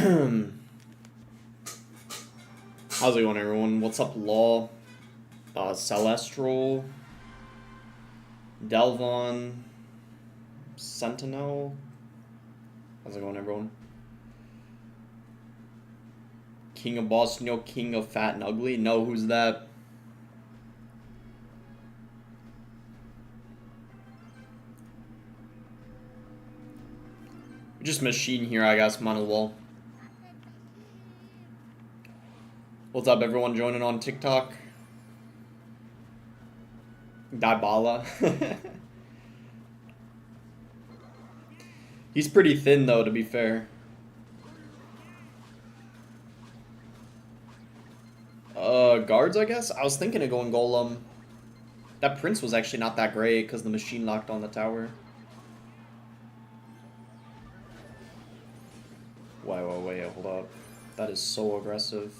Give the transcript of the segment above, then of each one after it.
How's it going, everyone? What's up, Law? Celestial, Delvon, Sentinel. How's it going, everyone? King of Boston, no King of Fat and Ugly. No, who's that? Just machine here, I guess. Might as well. What's up, everyone joining on TikTok? Dybala. He's pretty thin, though, to be fair. Guards, I guess? I was thinking of going Golem. That Prince was actually not that great because the machine locked on the tower. Wait, hold up. That is so aggressive.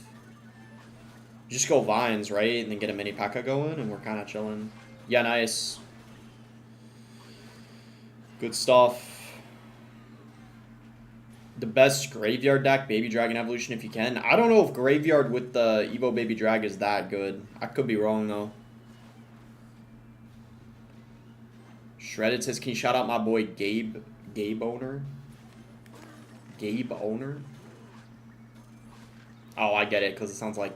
Just go Vines, right? And then get a mini P.E.K.K.A going, and we're kind of chilling. Yeah, nice. Good stuff. The best Graveyard deck, Baby Dragon Evolution, if you can. I don't know if Graveyard with the Evo Baby Drag is that good. I could be wrong, though. Shredded says, can you shout out my boy Gabe Owner? Gabe Owner? Oh, I get it, because it sounds like...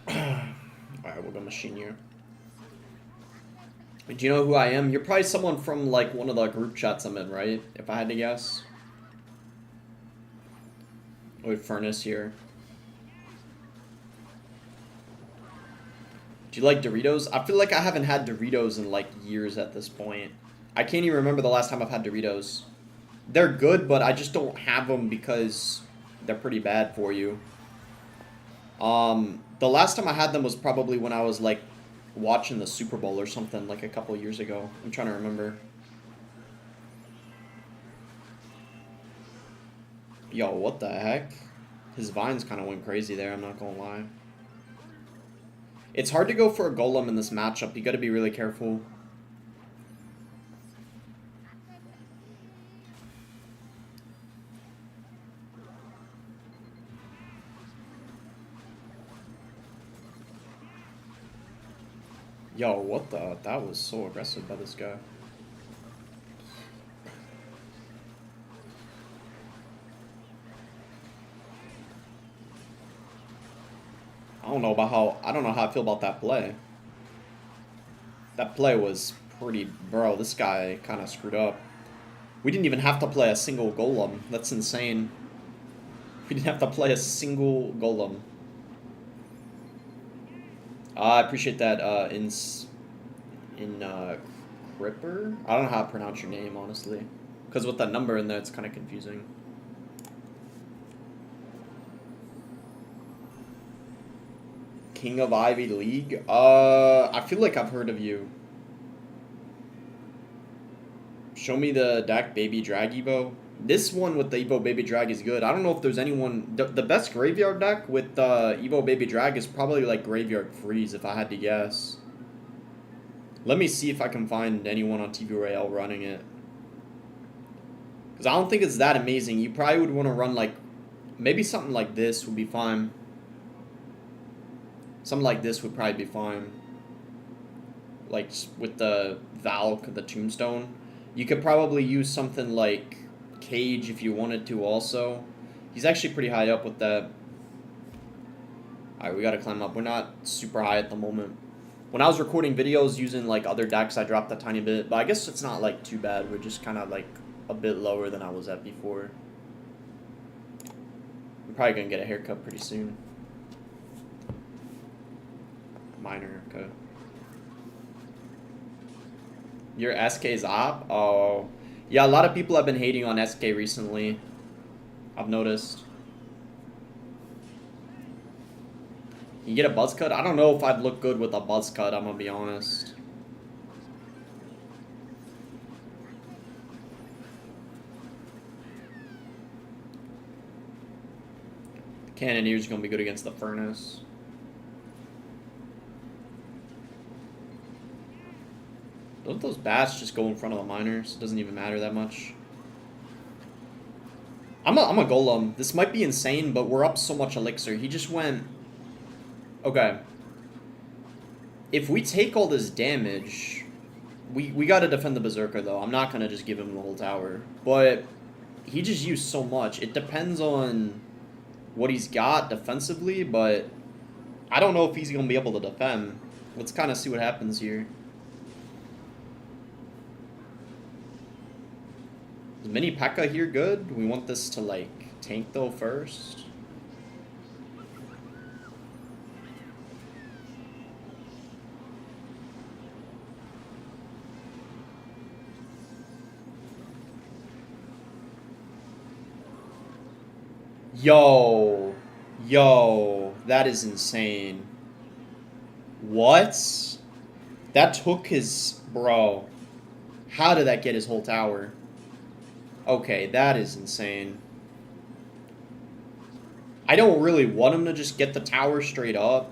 Alright, we'll go machine you. Do you know who I am? You're probably someone from, like, one of the group chats I'm in, right? If I had to guess. With Furnace here. Do you like Doritos? I feel like I haven't had Doritos in, like, years at this point. I can't even remember the last time I've had Doritos. They're good, but I just don't have them because they're pretty bad for you. The last time I had them was probably when I was, like, watching the Super Bowl or something, like, a couple years ago. I'm trying to remember. Yo, what the heck? His vines kind of went crazy there, I'm not gonna lie. It's hard to go for a Golem in this matchup. You gotta be really careful. Yo, what the? That was so aggressive by this guy. I don't know how I feel about that play. That play was pretty, bro, this guy kind of screwed up. We didn't even have to play a single Golem. That's insane. We didn't have to play a single Golem. I appreciate that, Cripper? I don't know how to pronounce your name, honestly. Because with that number in there, it's kind of confusing. King of Ivy League? I feel like I've heard of you. Show me the deck, Baby Drag Evo. This one with the Evo Baby Drag is good. I don't know if there's anyone... The best Graveyard deck with Evo Baby Drag is probably like Graveyard Freeze, if I had to guess. Let me see if I can find anyone on TV Royale running it. Because I don't think it's that amazing. You probably would want to run like... Maybe something like this would be fine. Something like this would probably be fine. Like with the Valk, the Tombstone. You could probably use something like Cage if you wanted to also. He's actually pretty high up with that. Alright, we gotta climb up. We're not super high at the moment. When I was recording videos using like other decks, I dropped a tiny bit. But I guess it's not like too bad. We're just kind of like a bit lower than I was at before. I'm probably gonna get a haircut pretty soon. Minor, okay. Your SK's op? Oh. Yeah, a lot of people have been hating on SK recently. I've noticed. You get a buzz cut? I don't know if I'd look good with a buzz cut, I'm gonna be honest. The Cannoneer's gonna be good against the Furnace. Don't those bats just go in front of the miners? It doesn't even matter that much. I'm a golem. This might be insane, but we're up so much elixir. He just went... Okay. If we take all this damage... We gotta defend the Berserker, though. I'm not gonna just give him the whole tower. But he just used so much. It depends on what he's got defensively, but I don't know if he's gonna be able to defend. Let's kind of see what happens here. Is Mini P.E.K.K.A here good? We want this to, like, tank, though, first. Yo. Yo. That is insane. What? That took his... Bro. How did that get his whole tower? Okay, that is insane. I don't really want him to just get the tower straight up.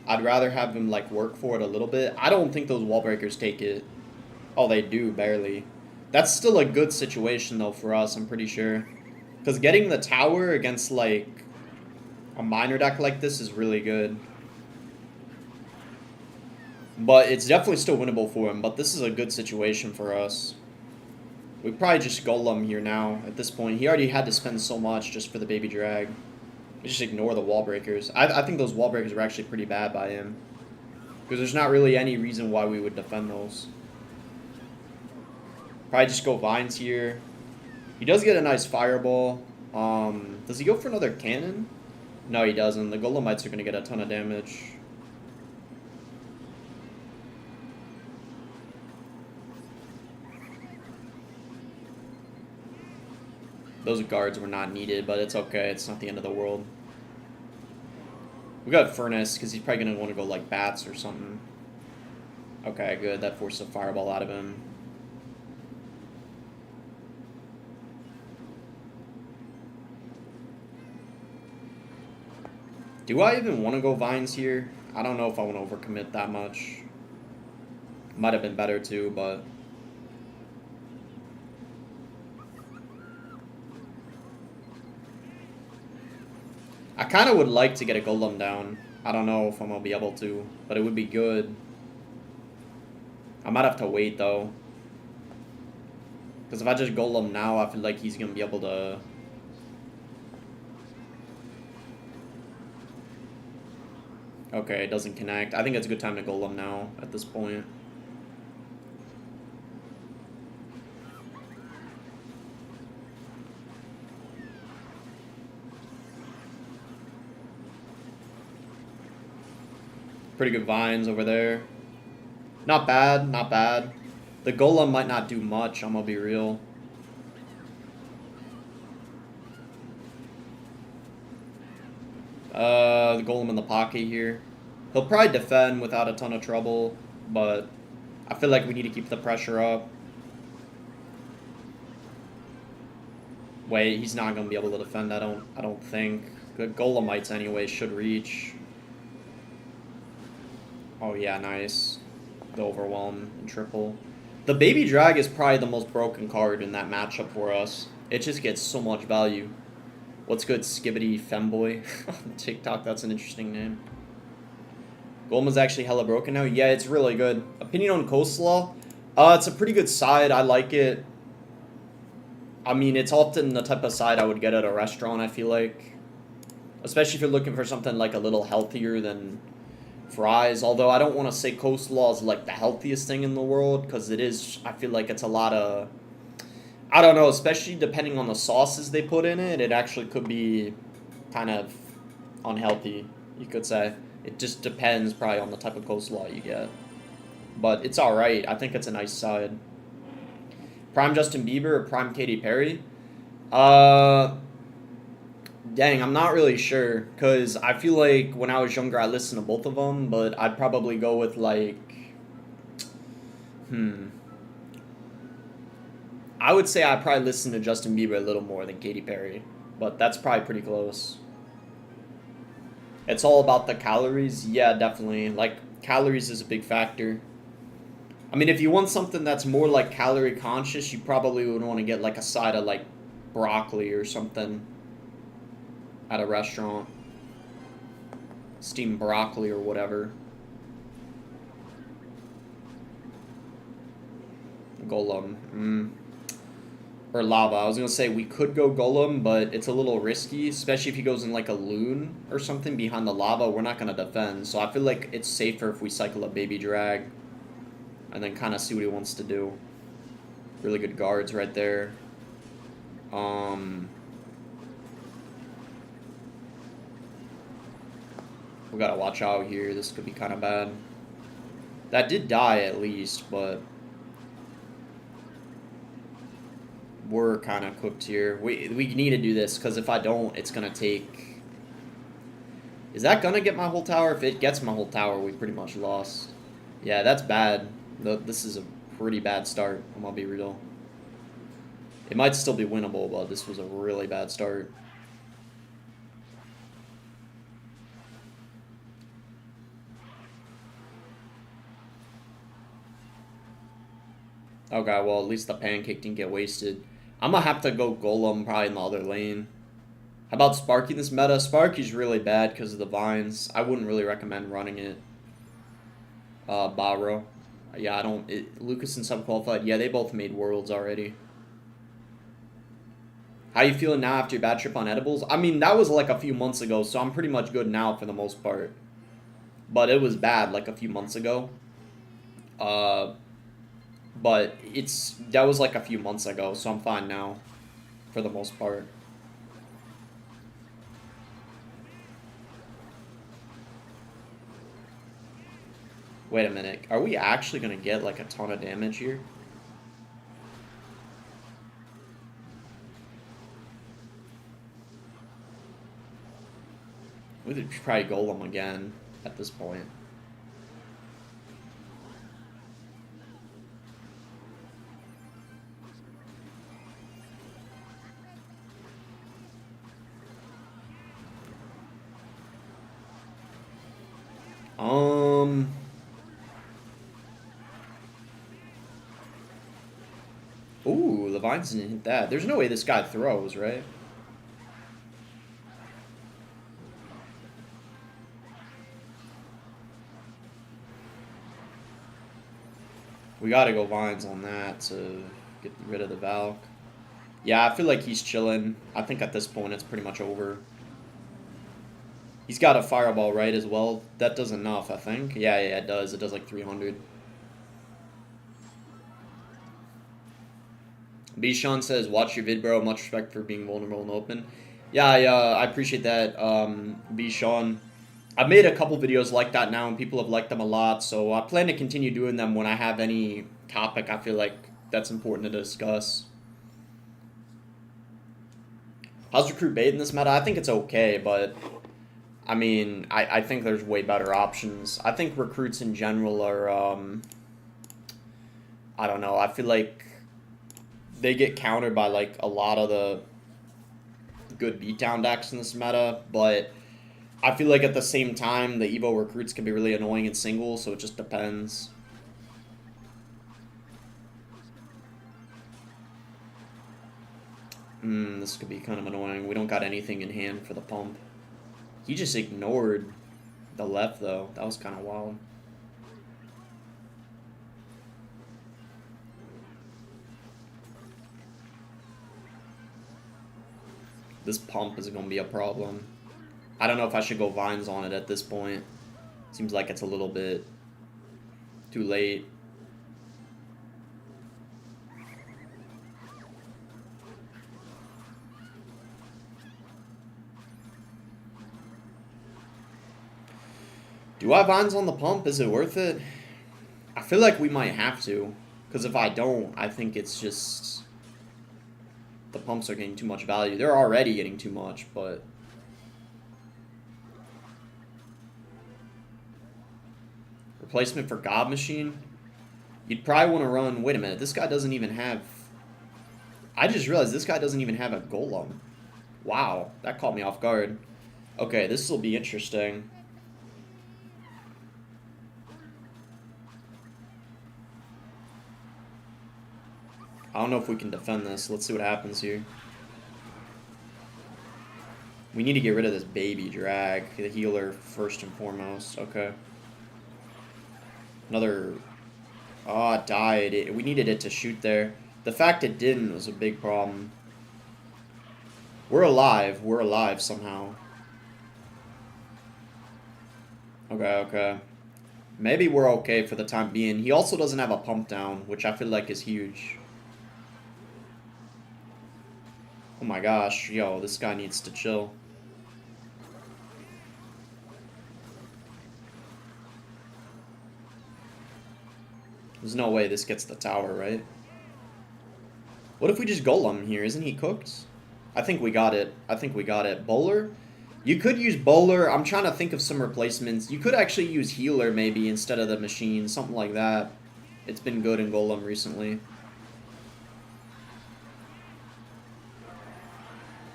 I'd rather have him, like, work for it a little bit. I don't think those wall breakers take it. Oh, they do, barely. That's still a good situation, though, for us, I'm pretty sure. Because getting the tower against, like, a minor deck like this is really good. But it's definitely still winnable for him, but this is a good situation for us. We probably just golem here now at this point. He already had to spend so much just for the baby drag. We just ignore the wall breakers. I think those wall breakers are actually pretty bad by him. Because there's not really any reason why we would defend those. Probably just go vines here. He does get a nice fireball. Does he go for another cannon? No, he doesn't. The golemites are going to get a ton of damage. Those guards were not needed, but it's okay. It's not the end of the world. We got Furnace, because he's probably going to want to go, like, Bats or something. Okay, good. That forced a fireball out of him. Do I even want to go Vines here? I don't know if I want to overcommit that much. Might have been better, too, but... I kind of would like to get a golem down. I don't know if I'm going to be able to, but it would be good. I might have to wait, though. Because if I just golem now, I feel like he's going to be able to... Okay, it doesn't connect. I think it's a good time to golem now at this point. Pretty good vines over there. Not bad, not bad. The golem might not do much, I'm gonna be real. The golem in the pocket here. He'll probably defend without a ton of trouble, but I feel like we need to keep the pressure up. Wait, he's not gonna be able to defend, I don't think. The golemites anyway should reach. Oh yeah, nice. The overwhelm and triple. The baby drag is probably the most broken card in that matchup for us. It just gets so much value. What's good, Skibbity Femboy? On TikTok, that's an interesting name. Golem is actually hella broken now. Yeah, it's really good. Opinion on Coleslaw? It's a pretty good side. I like it. I mean, it's often the type of side I would get at a restaurant, I feel like. Especially if you're looking for something like a little healthier than fries. Although I don't want to say coleslaw is like the healthiest thing in the world, because it is. I feel like it's a lot of... I don't know, especially depending on the sauces they put in it, it actually could be kind of unhealthy, you could say. It just depends probably on the type of coleslaw you get. But it's alright. I think it's a nice side. Prime Justin Bieber or Prime Katy Perry? Dang, I'm not really sure. Because I feel like when I was younger, I listened to both of them. But I'd probably go with, like... I would say I probably listen to Justin Bieber a little more than Katy Perry, but that's probably pretty close. It's all about the calories. Yeah, definitely. Like, calories is a big factor. I mean, if you want something that's more like calorie conscious, you probably would want to get like a side of like broccoli or something at a restaurant. Steamed broccoli or whatever. Golem. Or lava. I was going to say we could go golem, but it's a little risky, especially if he goes in like a loon or something behind the lava. We're not going to defend. So I feel like it's safer if we cycle a baby drag and then kind of see what he wants to do. Really good guards right there. We got to watch out here. This could be kind of bad. That did die at least, but we're kind of cooked here. We need to do this, because if I don't, it's going to take... Is that going to get my whole tower? If it gets my whole tower, we pretty much lost. Yeah, that's bad. This is a pretty bad start, I'm going to be real. It might still be winnable, but this was a really bad start. Okay, well, at least the pancake didn't get wasted. I'm going to have to go golem probably in the other lane. How about Sparky this meta? Sparky's really bad because of the vines. I wouldn't really recommend running it. Barrow. Yeah, I don't... Lucas and Subqualified, yeah, they both made worlds already. How you feeling now after your bad trip on edibles? I mean, that was like a few months ago, so I'm pretty much good now for the most part. But it was bad like a few months ago. But that was like a few months ago, so I'm fine now for the most part. Wait a minute. Are we actually going to get like a ton of damage here? We could probably golem again at this point. Ooh, the vines didn't hit that. There's no way this guy throws, right? We gotta go vines on that to get rid of the Valk. Yeah, I feel like he's chilling. I think at this point it's pretty much over. He's got a fireball, right, as well? That does enough, I think. Yeah, it does. It does like 300. Bichon says, watch your vid, bro. Much respect for being vulnerable and open. Yeah, I appreciate that, Bichon. I've made a couple videos like that now, and people have liked them a lot, so I plan to continue doing them when I have any topic I feel like that's important to discuss. How's Recruit bait in this meta? I think it's okay, but... I mean, I think there's way better options. I think recruits in general are, I don't know, I feel like they get countered by, like, a lot of the good beatdown decks in this meta, but I feel like at the same time, the Evo recruits can be really annoying in singles, so it just depends. This could be kind of annoying. We don't got anything in hand for the pump. He just ignored the left, though. That was kind of wild. This pump is going to be a problem. I don't know if I should go vines on it at this point. Seems like it's a little bit too late. Do I have vines on the pump? Is it worth it? I feel like we might have to. Because if I don't, I think it's just... the pumps are getting too much value. They're already getting too much, but... Replacement for God Machine? You'd probably want to run... Wait a minute, this guy doesn't even have... I just realized this guy doesn't even have a golem. Wow, that caught me off guard. Okay, this will be interesting. I don't know if we can defend this. Let's see what happens here. We need to get rid of this baby drag, the healer first and foremost. Okay. Another. Oh, it died. We needed it to shoot there. The fact it didn't was a big problem. We're alive. We're alive somehow. Okay, okay. Maybe we're okay for the time being. He also doesn't have a pump down, which I feel like is huge. Oh my gosh. Yo, this guy needs to chill. There's no way this gets the tower, right? What if we just golem here? Isn't he cooked? I think we got it. I think we got it. Bowler? You could use bowler. I'm trying to think of some replacements. You could actually use healer maybe instead of the machine. Something like that. It's been good in golem recently.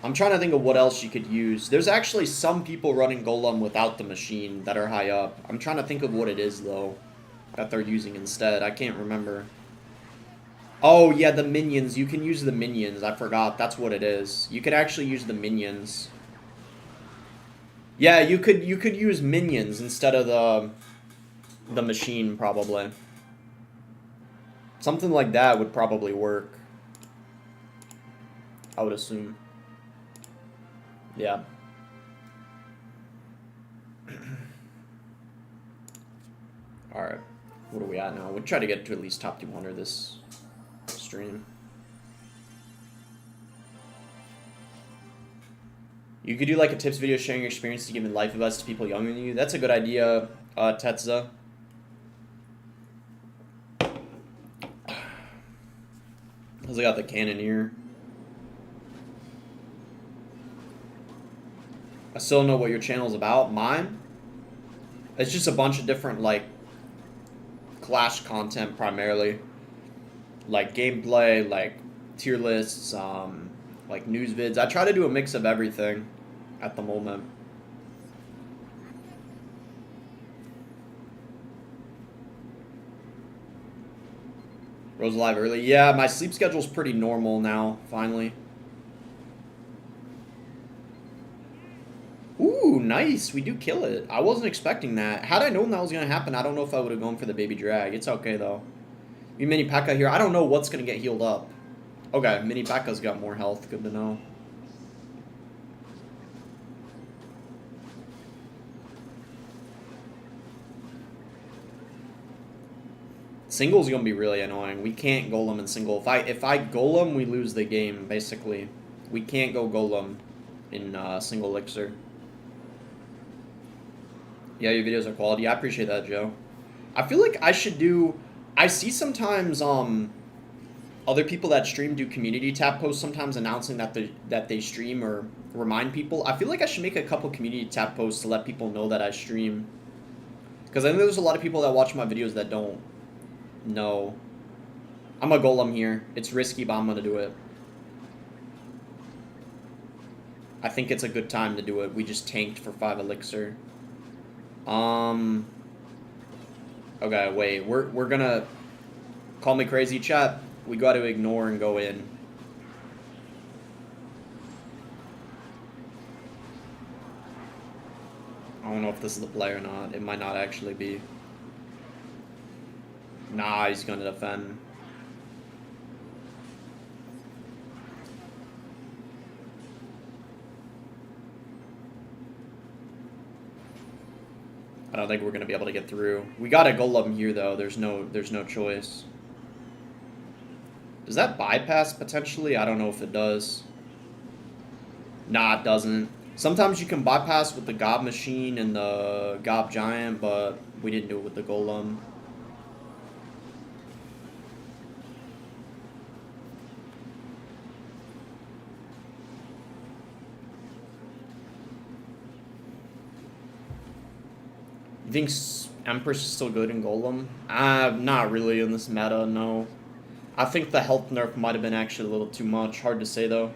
I'm trying to think of what else you could use. There's actually some people running golem without the machine that are high up. I'm trying to think of what it is though that they're using instead. I can't remember. Oh, yeah, the minions. You can use the minions. I forgot. That's what it is. You could actually use the minions. Yeah, you could use minions instead of the machine, probably. Something like that would probably work. I would assume. Yeah. Alright. What are we at now? We'll try to get to at least top 200 this stream. You could do like a tips video sharing your experiences, giving life advice to people younger than you. That's a good idea, Tetza. Because I got the Cannoneer. I still don't know what your channel's about. Mine? It's just a bunch of different, like, Clash content primarily. Like gameplay, like tier lists, like news vids. I try to do a mix of everything at the moment. Rose live early. Yeah, my sleep schedule's pretty normal now, finally. Ooh, nice. We do kill it. I wasn't expecting that. Had I known that was going to happen, I don't know if I would have gone for the baby drag. It's okay, though. We mini P.E.K.K.A here. I don't know what's going to get healed up. Okay, mini P.E.K.K.A's got more health. Good to know. Single's going to be really annoying. We can't golem in single. If I golem, we lose the game, basically. We can't go golem in single elixir. Yeah, your videos are quality. I appreciate that, Joe. I feel like I should do... I see sometimes other people that stream do community tab posts sometimes announcing that they stream or remind people. I feel like I should make a couple community tab posts to let people know that I stream. Because I know there's a lot of people that watch my videos that don't know. I'm a golem here. It's risky, but I'm going to do it. I think it's a good time to do it. We just tanked for 5 elixir. Okay, wait. We're gonna call me crazy, chat. We got to ignore and go in. I don't know if this is the play or not. It might not actually be. Nah, he's gonna defend. I don't think we're gonna be able to get through. We got a golem here though. There's no choice. Does that bypass potentially? I don't know if it does. Nah, it doesn't. Sometimes you can bypass with the Gob machine and the Gob giant, but we didn't do it with the golem. You think Empress is still good in Golem? Not really in this meta, no. I think the health nerf might have been actually a little too much. Hard to say, though.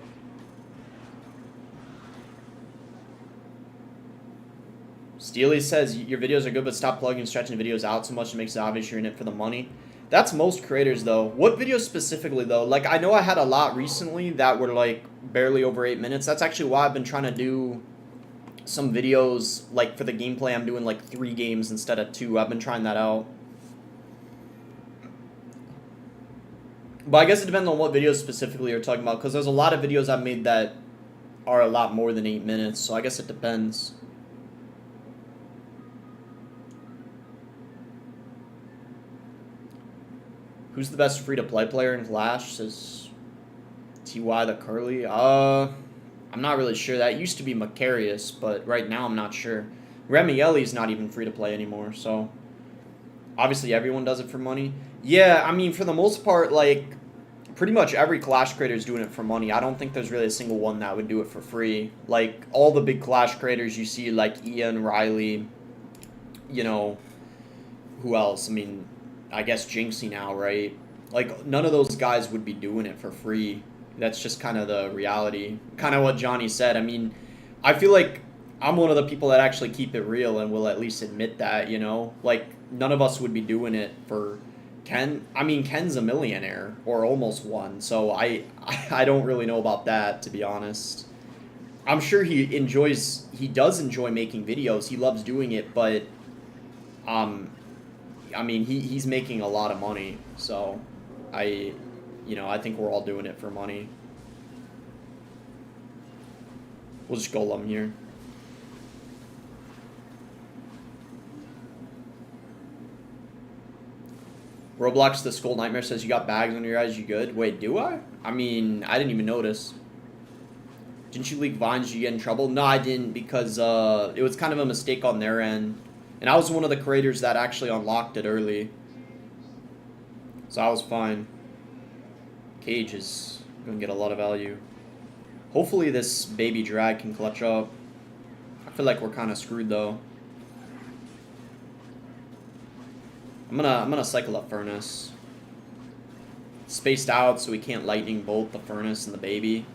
Steely says, your videos are good, but stop plugging and stretching videos out so much. It makes it obvious you're in it for the money. That's most creators, though. What videos specifically, though? Like, I know I had a lot recently that were, like, barely over 8 minutes. That's actually why I've been trying to do some videos, like for the gameplay, I'm doing like 3 games instead of 2. I've been trying that out. But I guess it depends on what videos specifically you're talking about, because there's a lot of videos I've made that are a lot more than 8 minutes, so I guess it depends. Who's the best free-to-play player in Clash? Says TY the Curly. I'm not really sure. That used to be Macarius, but right now I'm not sure. Remielli's not even free-to-play anymore, so obviously everyone does it for money. Yeah, I mean, for the most part, like, pretty much every Clash creator is doing it for money. I don't think there's really a single one that would do it for free. Like, all the big Clash creators you see, like Ian, Riley, you know, who else? I mean, I guess Jinxie now, right? Like, none of those guys would be doing it for free. That's just kind of the reality. Kind of what Johnny said. I mean, I feel like I'm one of the people that actually keep it real and will at least admit that, you know? Like, none of us would be doing it for Ken. I mean, Ken's a millionaire, or almost one, so I don't really know about that, to be honest. I'm sure he does enjoy making videos. He loves doing it, but, um, I mean, he's making a lot of money, so I think we're all doing it for money. We'll just golem here. Roblox, the Skull Nightmare says you got bags under your eyes, you good? Wait, do I? I mean, I didn't even notice. Didn't you leak Vines? Did you get in trouble? No, I didn't, because it was kind of a mistake on their end. And I was one of the creators that actually unlocked it early. So I was fine. Cage is going to get a lot of value. Hopefully this baby drag can clutch up. I feel like we're kind of screwed though. I'm gonna cycle up Furnace. Spaced out so we can't lightning bolt the Furnace and the baby.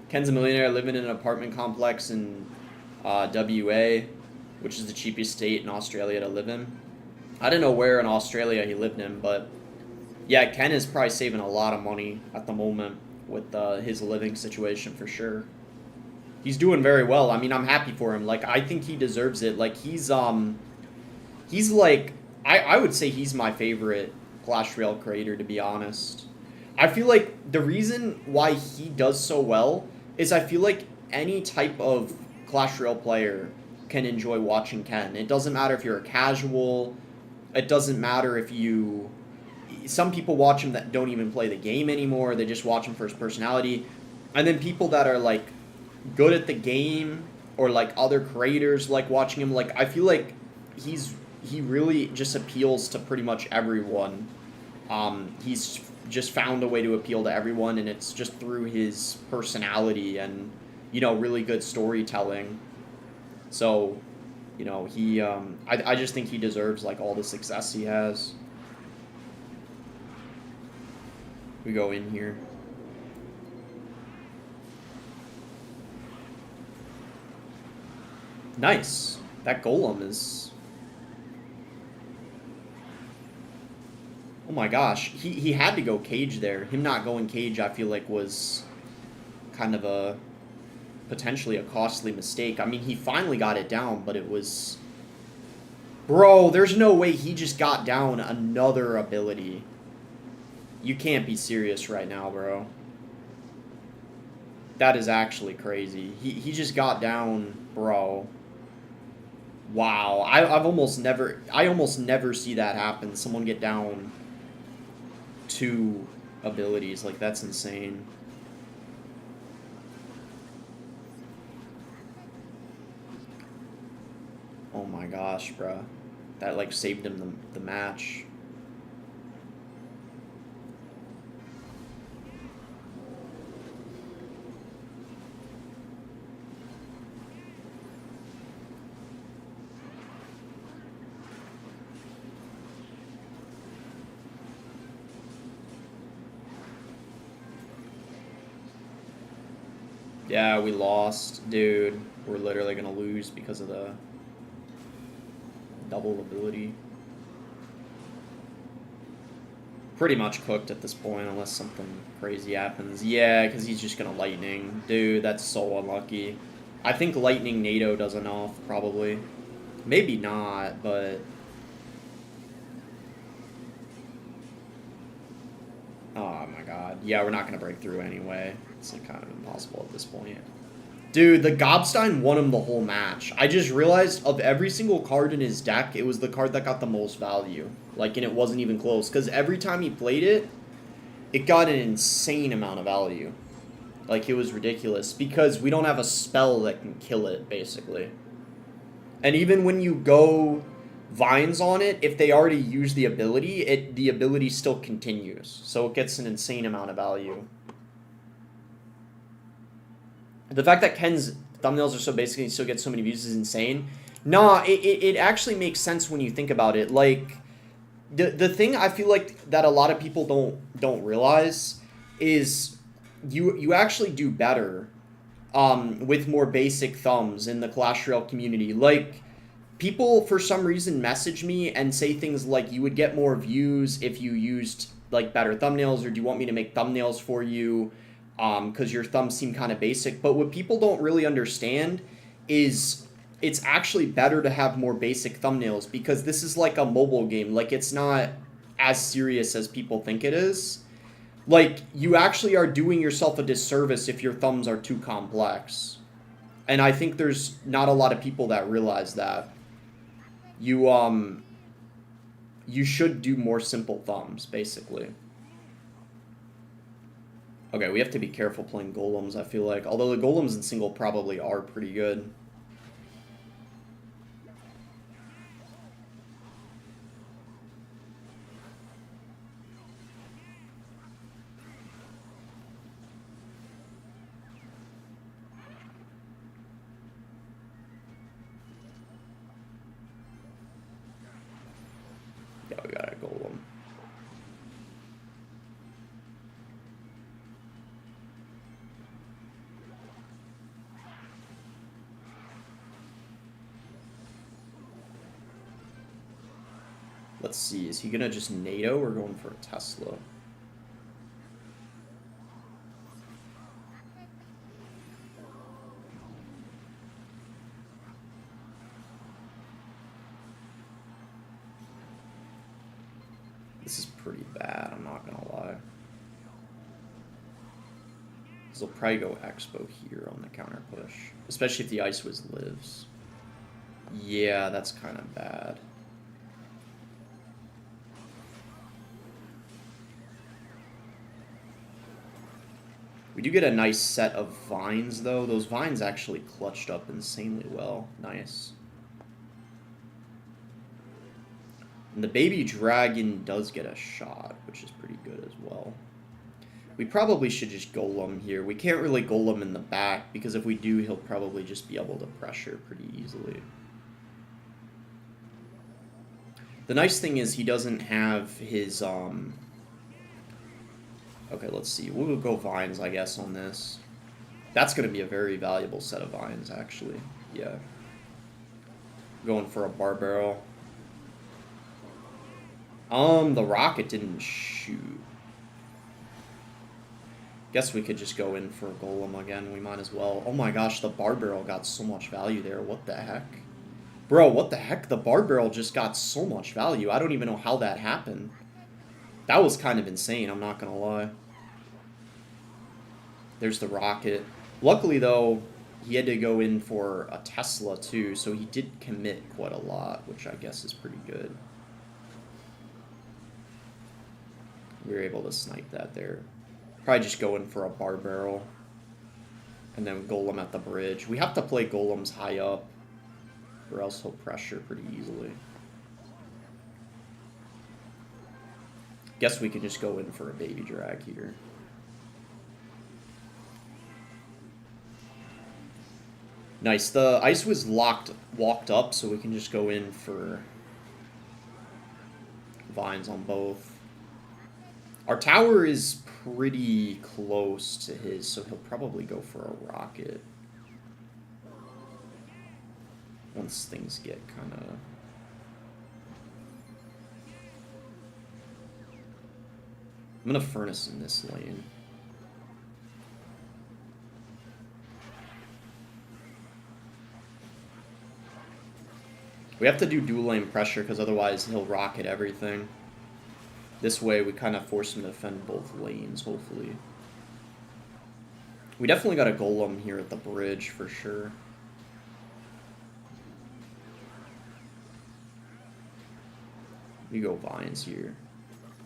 Ken's a millionaire living in an apartment complex in WA, which is the cheapest state in Australia to live in. I didn't know where in Australia he lived in, but yeah, Ken is probably saving a lot of money at the moment with his living situation for sure. He's doing very well. I mean, I'm happy for him. Like, I think he deserves it. Like, he's like, I would say he's my favorite Clash Royale creator, to be honest. I feel like the reason why he does so well is I feel like any type of Clash Royale player can enjoy watching Ken. It doesn't matter if you're a casual. It doesn't matter if you... Some people watch him that don't even play the game anymore. They just watch him for his personality. And then people that are, like, good at the game or, like, other creators like watching him. Like, I feel like he really just appeals to pretty much everyone. He's just found a way to appeal to everyone, and it's just through his personality and, really good storytelling. So, he, I just think he deserves, like, all the success he has. We go in here. Nice. That golem is... Oh my gosh. He had to go cage there. Him not going cage, I feel like, was kind of a... potentially a costly mistake. I mean, he finally got it down, but it was... Bro, there's no way he just got down another ability. You can't be serious right now, bro. That is actually crazy. He just got down, bro. Wow. I almost never see that happen. Someone get down 2 abilities. Like, that's insane. Oh my gosh, bro. That, like, saved him the match. Yeah, we lost. Dude, we're literally gonna lose because of the double ability. Pretty much cooked at this point, unless something crazy happens. Yeah, because he's just going to lightning. Dude, that's so unlucky. I think lightning NATO does enough, probably. Maybe not, but... Oh my god. Yeah, we're not going to break through anyway. It's kind of impossible at this point. Dude, the Gobstein won him the whole match. I just realized of every single card in his deck, it was the card that got the most value. Like, and it wasn't even close. Because every time he played it, it got an insane amount of value. Like, it was ridiculous. Because we don't have a spell that can kill it, basically. And even when you go vines on it, if they already use the ability still continues. So it gets an insane amount of value. The fact that Ken's thumbnails are so basic and he still gets so many views is insane. Nah, it actually makes sense when you think about it. Like, the thing I feel like that a lot of people don't realize is you actually do better with more basic thumbs in the Clash Royale community. Like, people for some reason message me and say things like, you would get more views if you used like better thumbnails, or do you want me to make thumbnails for you? Because your thumbs seem kind of basic. But what people don't really understand is it's actually better to have more basic thumbnails, because this is like a mobile game. Like, it's not as serious as people think it is. Like, you actually are doing yourself a disservice if your thumbs are too complex. And I think there's not a lot of people that realize that. You should do more simple thumbs, basically. Okay, we have to be careful playing golems, I feel like. Although the golems in single probably are pretty good. Yeah, we got a golem. Let's see, is he gonna just NATO or going for a Tesla? This is pretty bad, I'm not gonna lie. He'll probably go Expo here on the counter push. Especially if the Ice Wiz lives. Yeah, that's kind of bad. We do get a nice set of vines, though. Those vines actually clutched up insanely well. Nice. And the baby dragon does get a shot, which is pretty good as well. We probably should just golem here. We can't really golem in the back, because if we do, he'll probably just be able to pressure pretty easily. The nice thing is he doesn't have his, Okay, let's see. We'll go vines, I guess, on this. That's going to be a very valuable set of vines, actually. Yeah. Going for a bar barrel. The rocket didn't shoot. Guess we could just go in for a golem again. We might as well. Oh my gosh, the bar barrel got so much value there. What the heck? Bro, what the heck? The bar barrel just got so much value. I don't even know how that happened. That was kind of insane, I'm not gonna lie. There's the rocket. Luckily, though, he had to go in for a Tesla, too, so he did commit quite a lot, which I guess is pretty good. We were able to snipe that there. Probably just go in for a bar barrel. And then golem at the bridge. We have to play golems high up, or else he'll pressure pretty easily. Guess we can just go in for a baby drag here. Nice. The Ice was walked up, so we can just go in for vines on both. Our tower is pretty close to his, so he'll probably go for a rocket. Once things get kind of... I'm gonna furnace in this lane. We have to do dual lane pressure because otherwise he'll rocket everything. This way we kind of force him to defend both lanes, hopefully. We definitely got a golem here at the bridge for sure. We go vines here.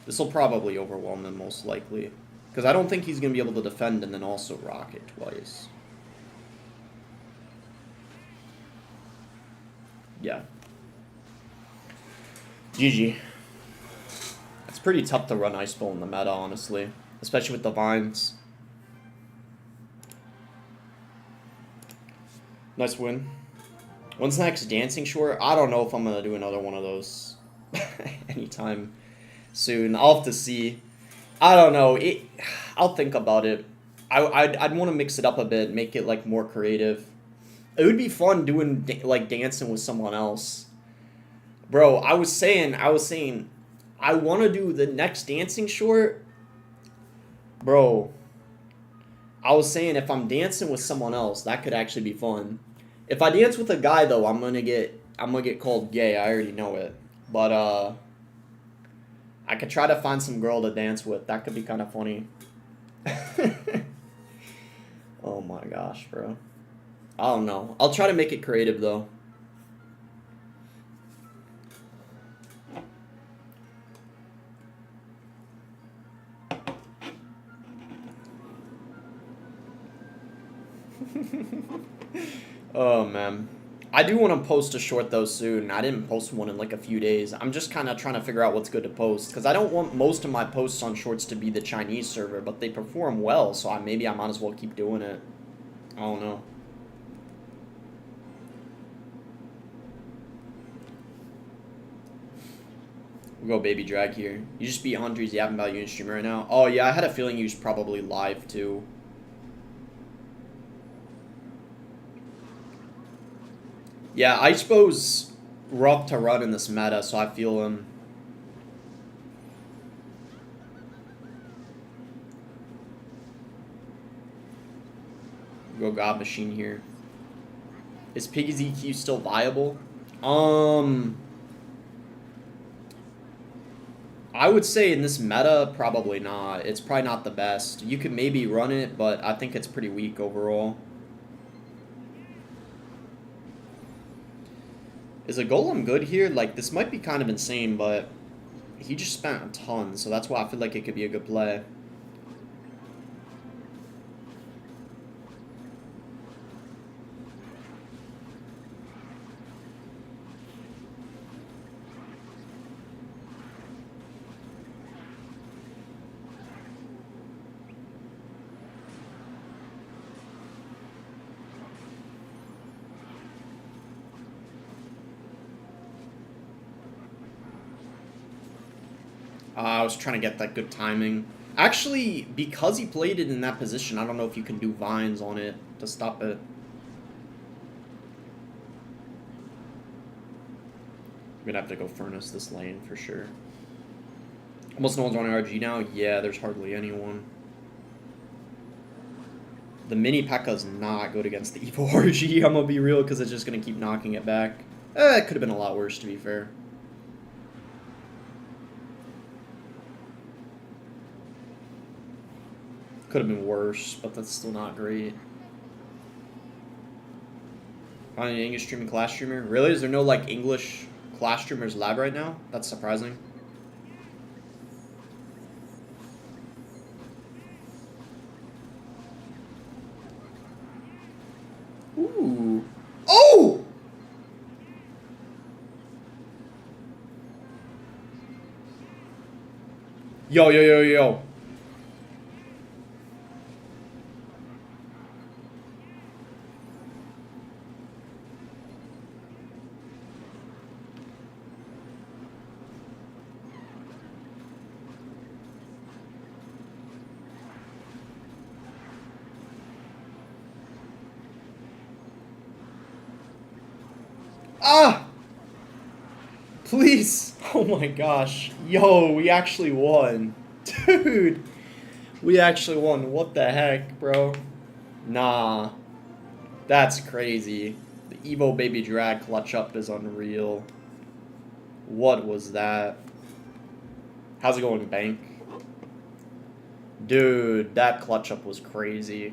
This will probably overwhelm him most likely. Because I don't think he's going to be able to defend and then also rocket twice. Yeah. GG. It's pretty tough to run Ice Bowl in the meta, honestly. Especially with the vines. Nice win. When's the next dancing short? I don't know if I'm going to do another one of those anytime soon. I'll have to see. I don't know. I'll think about it. I'd want to mix it up a bit, make it like more creative. It would be fun doing like dancing with someone else. Bro, I was saying, I want to do the next dancing short. Bro, I was saying if I'm dancing with someone else, that could actually be fun. If I dance with a guy though, I'm gonna get called gay. I already know it. But I could try to find some girl to dance with. That could be kind of funny. Oh my gosh, bro. I don't know. I'll try to make it creative though. Oh man, I do want to post a short though soon. I didn't post one in like a few days. I'm just kind of trying to figure out what's good to post because I don't want most of my posts on shorts to be the Chinese server, but they perform well, so maybe I might as well keep doing it. I don't know. We'll go baby drag here. You just beat Andre's yapping about you in stream right now. Oh yeah, I had a feeling you was probably live too. Yeah, Icebo's rough to run in this meta, so I feel him. Go God Machine here. Is Piggy's EQ still viable? I would say in this meta, probably not. It's probably not the best. You could maybe run it, but I think it's pretty weak overall. Is a golem good here? Like, this might be kind of insane, but he just spent a ton, so that's why I feel like it could be a good play. I was trying to get that good timing. Actually, because he played it in that position, I don't know if you can do vines on it to stop it. I'm gonna have to go furnace this lane for sure. Almost no one's running RG now? Yeah, there's hardly anyone. The mini P.E.K.K.A's not good against the Evo RG, I'm gonna be real, because it's just gonna keep knocking it back. It could have been a lot worse, to be fair. Could have been worse, but that's still not great. Finding an English streaming class streamer? Really? Is there no like English class streamers live right now? That's surprising. Ooh. Oh! Yo, yo, yo, yo. Ah! Please! Oh my gosh. Yo, we actually won. Dude, we actually won. What the heck, bro? Nah, that's crazy. The Evo Baby Drag clutch up is unreal. What was that? How's it going, Bank? Dude, that clutch up was crazy.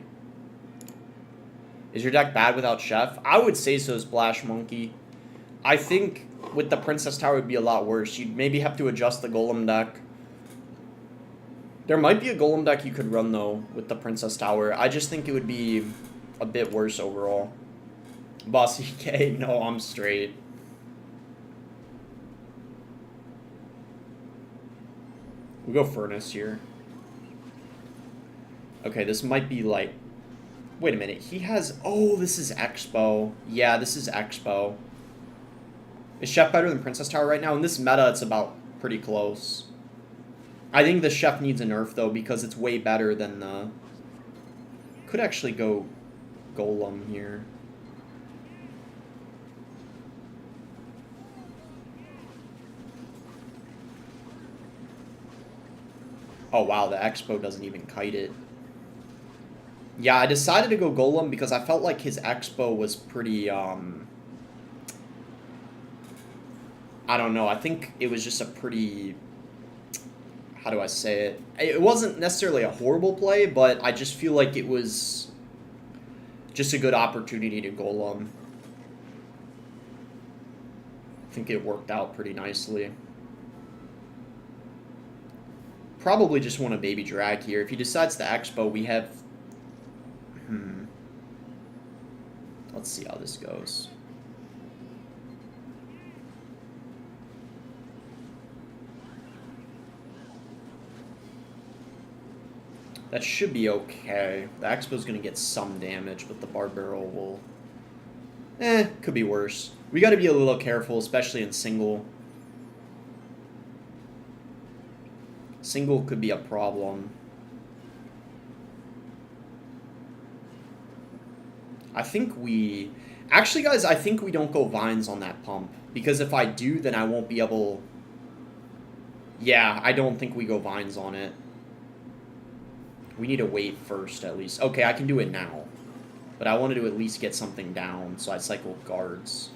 Is your deck bad without Chef? I would say so, Splash Monkey. I think with the Princess Tower it would be a lot worse. You'd maybe have to adjust the Golem deck. There might be a Golem deck you could run, though, with the Princess Tower. I just think it would be a bit worse overall. Boss EK, no, I'm straight. We'll go Furnace here. Okay, this might be like... Wait a minute, he has... Oh, this is Expo. Yeah, this is Expo. Is Chef better than Princess Tower right now? In this meta, it's about pretty close. I think the Chef needs a nerf, though, because it's way better than the... Could actually go Golem here. Oh, wow, the Expo doesn't even kite it. Yeah, I decided to go Golem because I felt like his Expo was pretty, I don't know, I think it was just a pretty... How do I say it? It wasn't necessarily a horrible play, but I just feel like it was just a good opportunity to Golem. I think it worked out pretty nicely. Probably just want a Baby Drag here. If he decides to Expo, we have... Let's see how this goes. That should be okay. The Expo's going to get some damage, but the Barbarrel will... could be worse. We got to be a little careful, especially in single. Single could be a problem. I think we... Actually, guys, I think we don't go Vines on that pump. Because if I do, then I won't be able... Yeah, I don't think we go Vines on it. We need to wait first, at least. Okay, I can do it now. But I wanted to at least get something down, so I cycle Guards.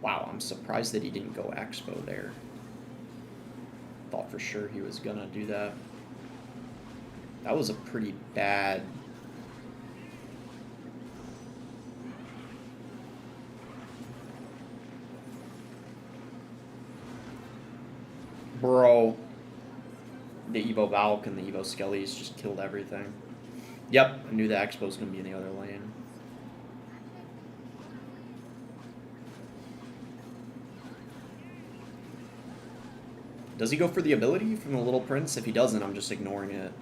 Wow, I'm surprised that he didn't go Expo there. Thought for sure he was gonna do that. That was a pretty bad... Bro. The Evo Valk and the Evo Skellies just killed everything. Yep, I knew the Expo was gonna be in the other lane. Does he go for the ability from the Little Prince? If he doesn't, I'm just ignoring it.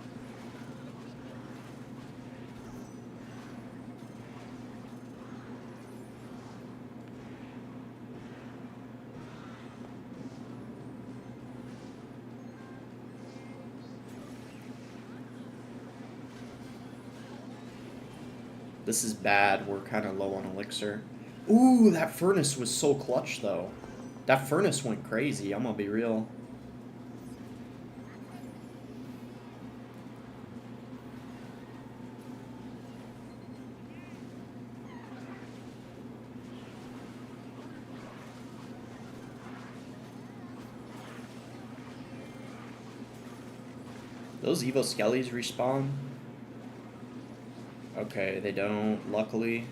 This is bad. We're kind of low on elixir. Ooh, that Furnace was so clutch, though. That Furnace went crazy. I'm gonna be real. Those Evo Skellies respawn? Okay, they don't, luckily.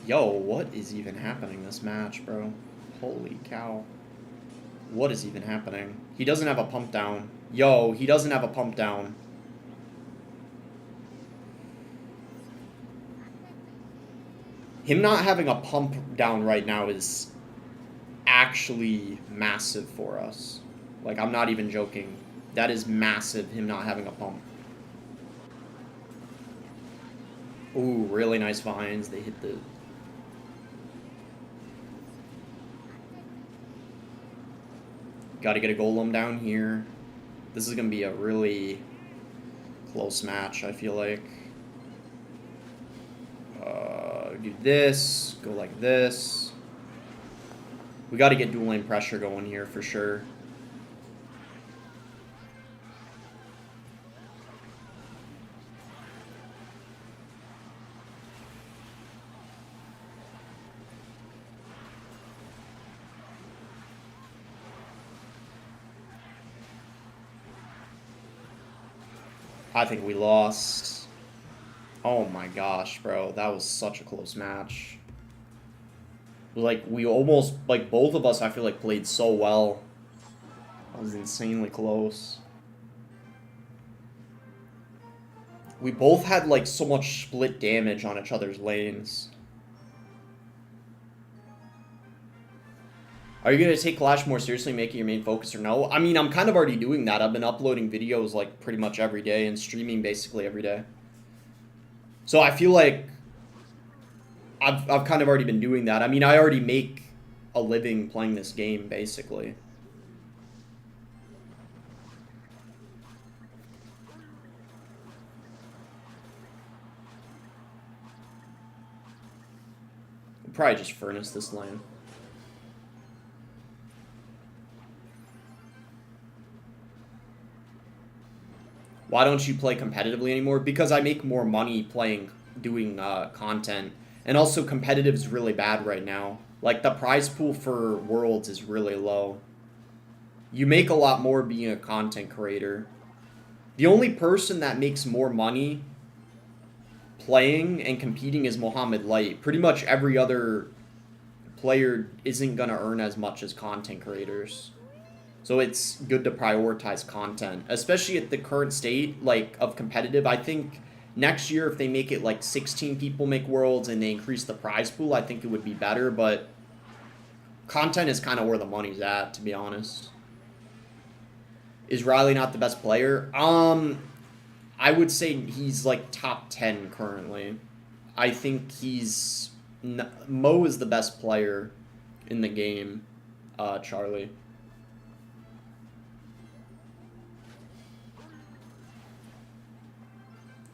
Yo, what is even happening this match, bro? Holy cow. What is even happening? He doesn't have a pump down. Yo, he doesn't have a pump down. Him not having a pump down right now is actually massive for us. Like, I'm not even joking. That is massive, him not having a pump. Ooh, really nice vines. They hit the... Gotta get a golem down here. This is gonna be a really Close match, I feel like. Do this, go like this. We got to get dual lane pressure going here for sure. I think we lost. Oh my gosh, bro. That was such a close match. Like, we almost, like, both of us, I feel like, played so well. That was insanely close. We both had, like, so much split damage on each other's lanes. Are you going to take Clash more seriously, make it your main focus, or no? I mean, I'm kind of already doing that. I've been uploading videos, like, pretty much every day and streaming basically every day. So I feel like I've kind of already been doing that. I mean, I already make a living playing this game, basically. We'll probably just furnace this lane. Why don't you play competitively anymore? Because I make more money doing content. And also, competitive is really bad right now. Like, the prize pool for Worlds is really low. You make a lot more being a content creator. The only person that makes more money playing and competing is Mohamed Light. Pretty much every other player isn't going to earn as much as content creators. So it's good to prioritize content, especially at the current state, like, of competitive. I think next year, if they make it like 16 people make Worlds and they increase the prize pool, I think it would be better. But content is kind of where the money's at, to be honest. Is Riley not the best player? I would say he's like top 10 currently. I think Mo is the best player in the game, Charlie.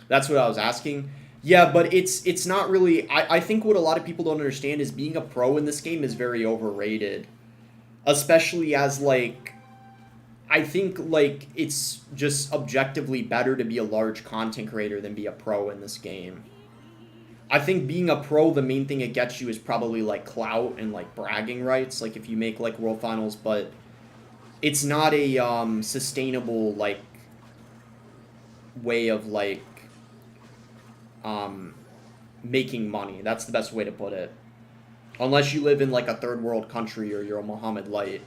That's what I was asking. Yeah, but it's not really... I think what a lot of people don't understand is being a pro in this game is very overrated. Especially as, like... I think, like, it's just objectively better to be a large content creator than be a pro in this game. I think being a pro, the main thing it gets you is probably, like, clout and, like, bragging rights. Like, if you make, like, World Finals, but... It's not a, sustainable, like... way of, like... making money. That's the best way to put it. Unless you live in like a third world country or you're a Mohammed Light.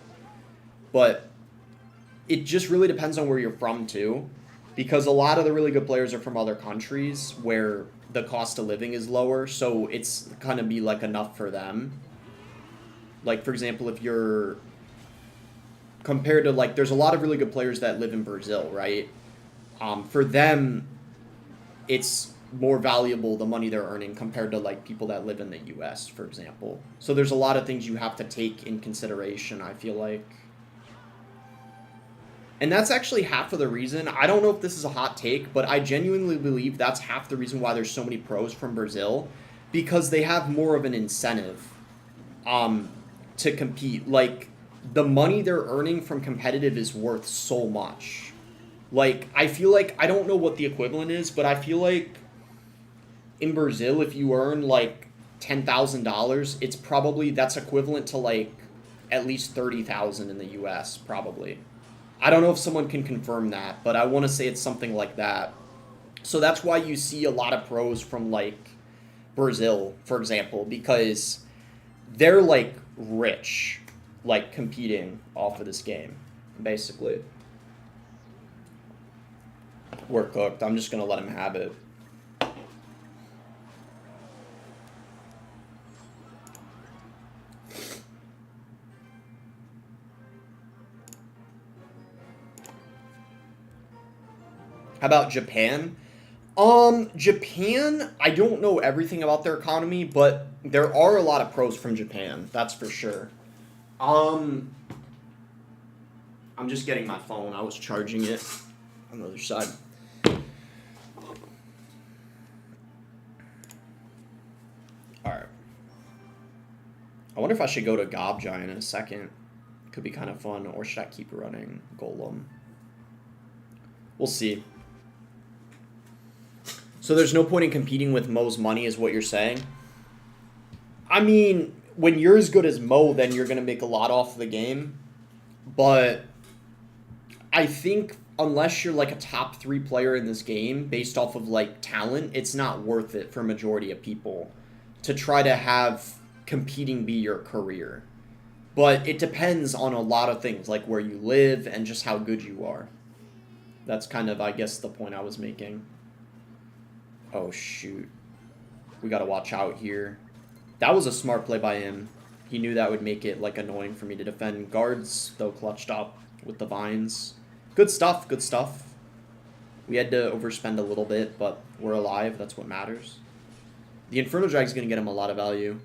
But it just really depends on where you're from too. Because a lot of the really good players are from other countries where the cost of living is lower. So it's gonna be like enough for them. Like for example, if you're compared to like, there's a lot of really good players that live in Brazil, right? For them, it's more valuable the money they're earning compared to like people that live in the US, for example. So there's a lot of things you have to take in consideration, I feel like. And that's actually half of the reason. I don't know if this is a hot take, but I genuinely believe that's half the reason why there's so many pros from Brazil, because they have more of an incentive to compete. Like, the money they're earning from competitive is worth so much. Like, I feel like, I don't know what the equivalent is, but I feel like in Brazil, if you earn like $10,000, it's probably, that's equivalent to like at least $30,000 in the US, probably. I don't know if someone can confirm that, but I want to say it's something like that. So that's why you see a lot of pros from like Brazil, for example, because they're like rich, like competing off of this game, basically. We're cooked. I'm just going to let him have it. How about Japan? Japan, I don't know everything about their economy, but there are a lot of pros from Japan, that's for sure. I'm just getting my phone. I was charging it on the other side. I wonder if I should go to Gob Giant in a second. Could be kind of fun. Or should I keep running Golem? We'll see. So there's no point in competing with Mo's money is what you're saying? I mean, when you're as good as Mo, then you're going to make a lot off the game. But I think unless you're like a top 3 player in this game based off of like talent, it's not worth it for a majority of people to try to have competing be your career. But it depends on a lot of things, like where you live and just how good you are. That's kind of, I guess, the point I was making. Oh, shoot. We got to watch out here. That was a smart play by him. He knew that would make it, like, annoying for me to defend. Guards, though, clutched up with the vines. Good stuff, good stuff. We had to overspend a little bit, but we're alive. That's what matters. The Inferno Drag's going to get him a lot of value.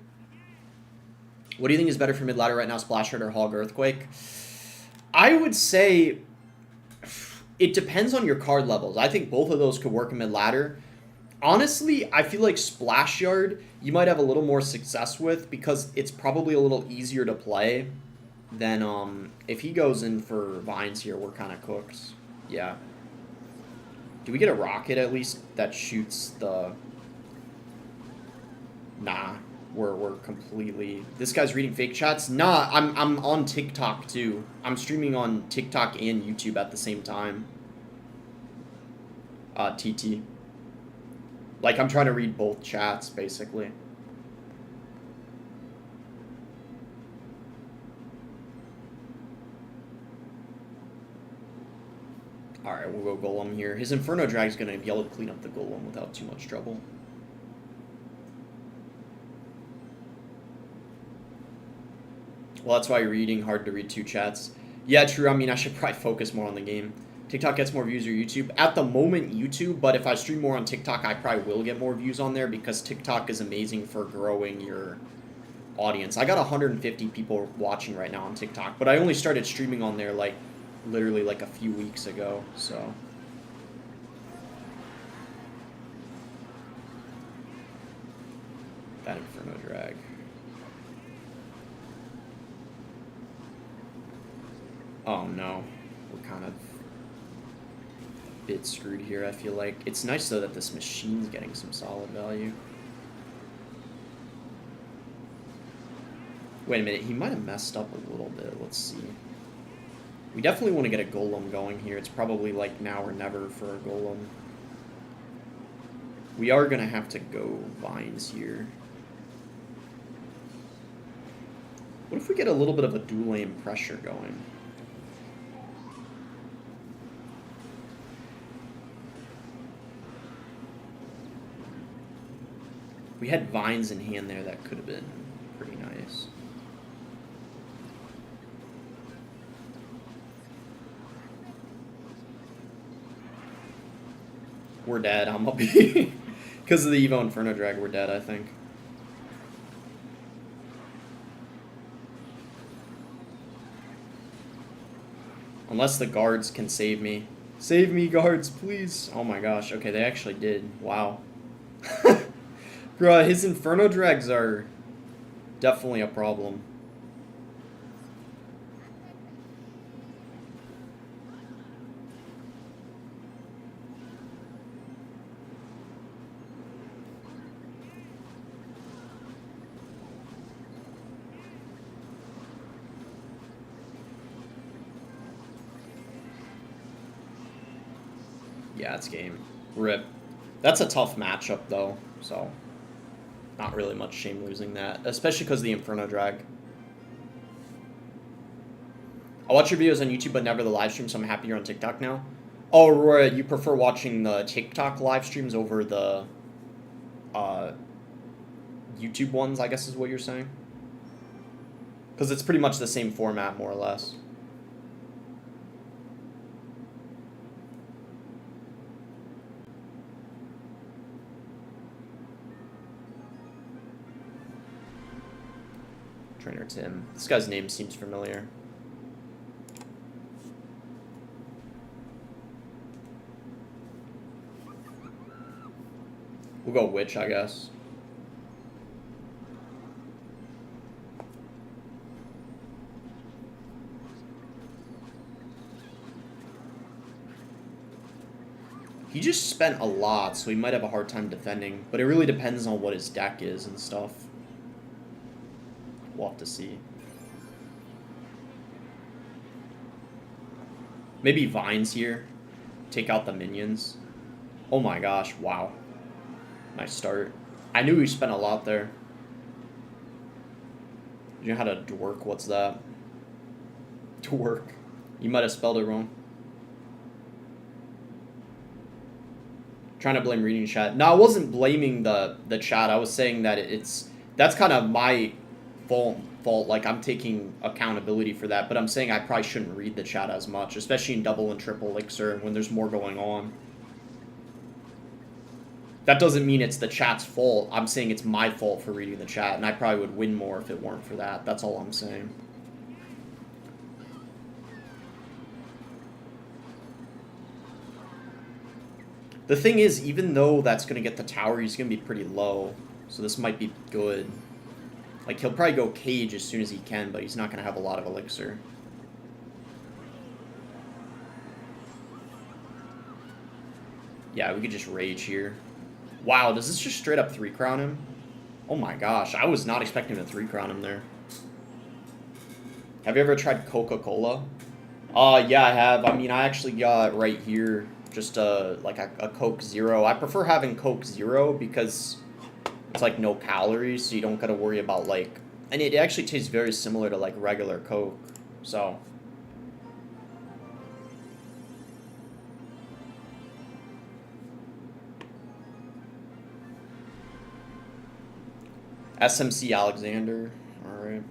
What do you think is better for mid ladder right now, Splash Art or Hog Earthquake? I would say it depends on your card levels. I think both of those could work in mid ladder. Honestly, I feel like Splash Yard you might have a little more success with because it's probably a little easier to play than if he goes in for vines here, we're kind of cooked. Yeah. Do we get a rocket at least that shoots the... Nah, we're completely... This guy's reading fake chats? Nah, I'm on TikTok too. I'm streaming on TikTok and YouTube at the same time. TT. Like, I'm trying to read both chats, basically. Alright, we'll go Golem here. His Inferno Drag's gonna be able to clean up the Golem without too much trouble. Well, that's why you're reading. Hard to read 2 chats. Yeah, true. I mean, I should probably focus more on the game. TikTok gets more views or YouTube? At the moment, YouTube, but if I stream more on TikTok, I probably will get more views on there because TikTok is amazing for growing your audience. I got 150 people watching right now on TikTok, but I only started streaming on there, like, literally, like, a few weeks ago, so... That Inferno Drag. Oh, no. We're kind of... bit screwed here, I feel like. It's nice though that this machine's getting some solid value. Wait a minute, he might have messed up a little bit. Let's see. We definitely want to get a Golem going here. It's probably like now or never for a Golem. We are going to have to go vines here. What if we get a little bit of a dual aim pressure going? We had vines in hand there that could have been pretty nice. We're dead, I'm up. Because of the Evo Inferno Drag, we're dead, I think. Unless the guards can save me. Save me, guards, please. Oh my gosh. Okay, they actually did. Wow. Bruh, his Inferno Drags are definitely a problem. Yeah, it's game. RIP. That's a tough matchup, though, so... Not really much shame losing that, especially because of the Inferno Drag. I watch your videos on YouTube, but never the live stream, so I'm happy you're on TikTok now. Oh, Aurora, you prefer watching the TikTok live streams over the YouTube ones, I guess is what you're saying? Because it's pretty much the same format, more or less. Trainer Tim. This guy's name seems familiar. We'll go Witch, I guess. He just spent a lot, so he might have a hard time defending. But it really depends on what his deck is and stuff. We'll have to see. Maybe Vines here. Take out the minions. Oh my gosh, wow. Nice start. I knew he spent a lot there. You know how to dwork? What's that? Dwork. You might have spelled it wrong. Trying to blame reading chat. No, I wasn't blaming the chat. I was saying that that's kind of my fault. Like, I'm taking accountability for that, but I'm saying I probably shouldn't read the chat as much, especially in double and triple elixir when there's more going on. That doesn't mean it's the chat's fault. I'm saying it's my fault for reading the chat, and I probably would win more if it weren't for that. That's all I'm saying. The thing is, even though that's going to get the tower, he's going to be pretty low. So this might be good. Like, he'll probably go cage as soon as he can, but he's not going to have a lot of elixir. Yeah, we could just rage here. Wow, does this just straight up 3-crown him? Oh my gosh, I was not expecting to 3-crown him there. Have you ever tried Coca-Cola? Yeah, I have. I mean, I actually got right here just like a Coke Zero. I prefer having Coke Zero because it's like no calories, so you don't gotta worry about like... And it actually tastes very similar to like regular Coke, so... SMC Alexander, alright.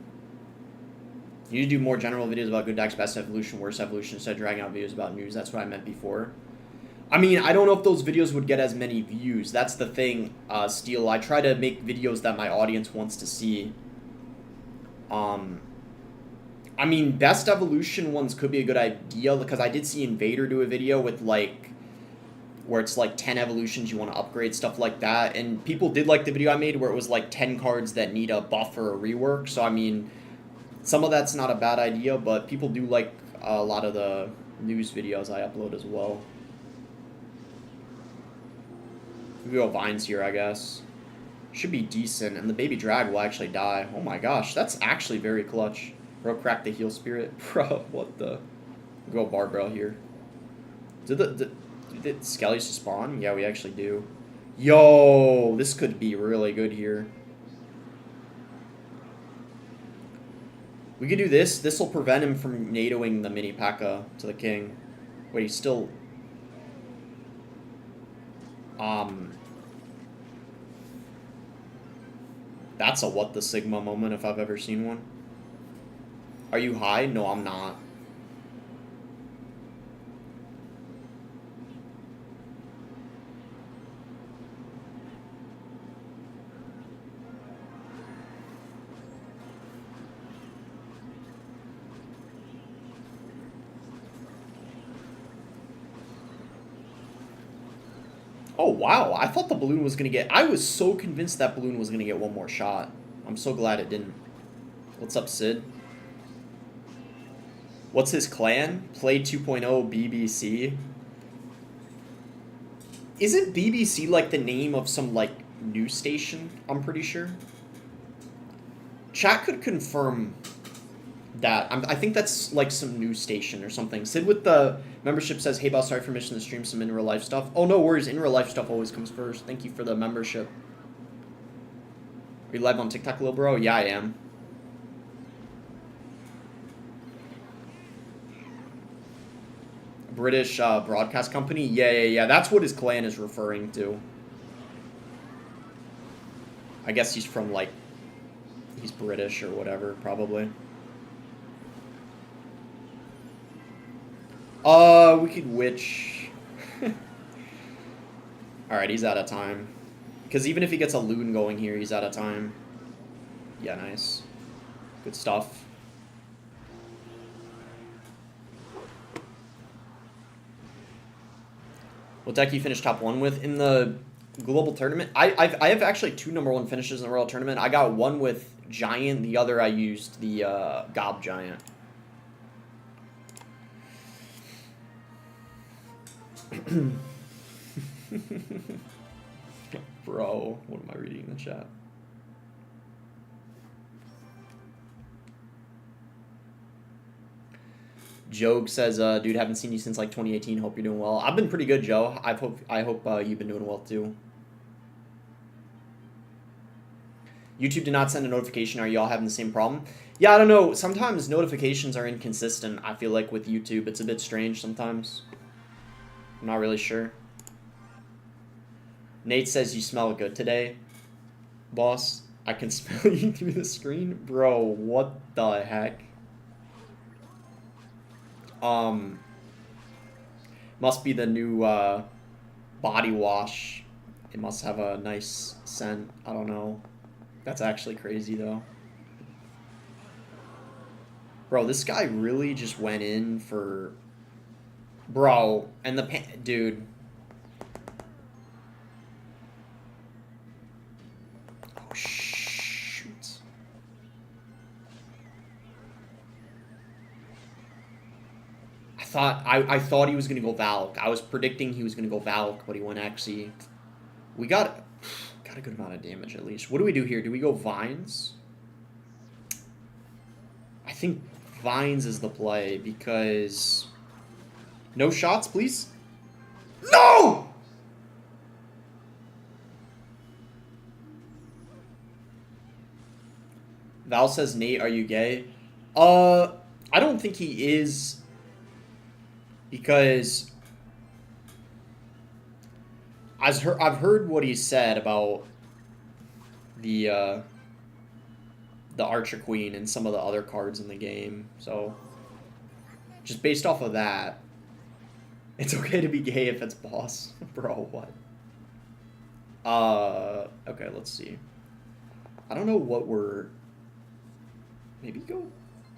You need to do more general videos about good decks, best evolution, worst evolution, instead of dragging out videos about news. That's what I meant before. I mean, I don't know if those videos would get as many views. That's the thing, Steel. I try to make videos that my audience wants to see. I mean, best evolution ones could be a good idea, because I did see Invader do a video with, like, where it's, like, 10 evolutions you want to upgrade, stuff like that. And people did like the video I made where it was, like, 10 cards that need a buff or a rework. So, I mean, some of that's not a bad idea, but people do like a lot of the news videos I upload as well. We go Vines here, I guess. Should be decent, and the baby drag will actually die. Oh my gosh, that's actually very clutch. Bro, crack the heal spirit. Bro, what the... We'll go barbell here. Did Skellies spawn? Yeah, we actually do. Yo, this could be really good here. We could do this. This will prevent him from NATOing the mini P.E.K.K.A. to the king. Wait, he's still... That's a what the Sigma moment if I've ever seen one. Are you high? No, I'm not. Oh, wow. I thought the balloon was going to get... I was so convinced that balloon was going to get one more shot. I'm so glad it didn't. What's up, Sid? What's his clan? Play 2.0 BBC. Isn't BBC like the name of some like news station? I'm pretty sure. Chat could confirm that. I think that's like some news station or something. Sid with the membership says, "Hey boss, sorry for missing the stream. Some in real life stuff." Oh, no worries. In real life stuff always comes first. Thank you for the membership. Are you live on TikTok, little bro? Yeah, I am. British broadcast company? Yeah. That's what his clan is referring to. I guess he's from, like, he's British or whatever, probably. We could witch. Alright, he's out of time. Because even if he gets a loon going here, he's out of time. Yeah, nice. Good stuff. What deck you finished top 1 with in the global tournament? I have actually 2 #1 finishes in the Royal tournament. I got one with Giant, the other I used the Gob Giant. Bro, what am I reading in the chat? Joe says, dude, haven't seen you since like 2018. Hope you're doing well. I've been pretty good, Joe. I hope you've been doing well too. YouTube did not send a notification. Are y'all having the same problem? Yeah, I don't know. Sometimes notifications are inconsistent. I feel like with YouTube, it's a bit strange sometimes. I'm not really sure. Nate says you smell good today, boss. I can smell you through the screen. Bro, what the heck? Must be the new body wash. It must have a nice scent. I don't know. That's actually crazy though. Bro, this guy really just went in for... Bro, and the... Dude. Oh, shoot. I thought he was going to go Valk. I was predicting he was going to go Valk, but he went actually... We got a good amount of damage at least. What do we do here? Do we go Vines? I think Vines is the play because... No shots, please? No! Val says, Nate, are you gay? I don't think he is, because I've heard what he said about the Archer Queen and some of the other cards in the game. So just based off of that, it's okay to be gay if it's boss. Bro, what? Okay, let's see. I don't know what we're... Maybe go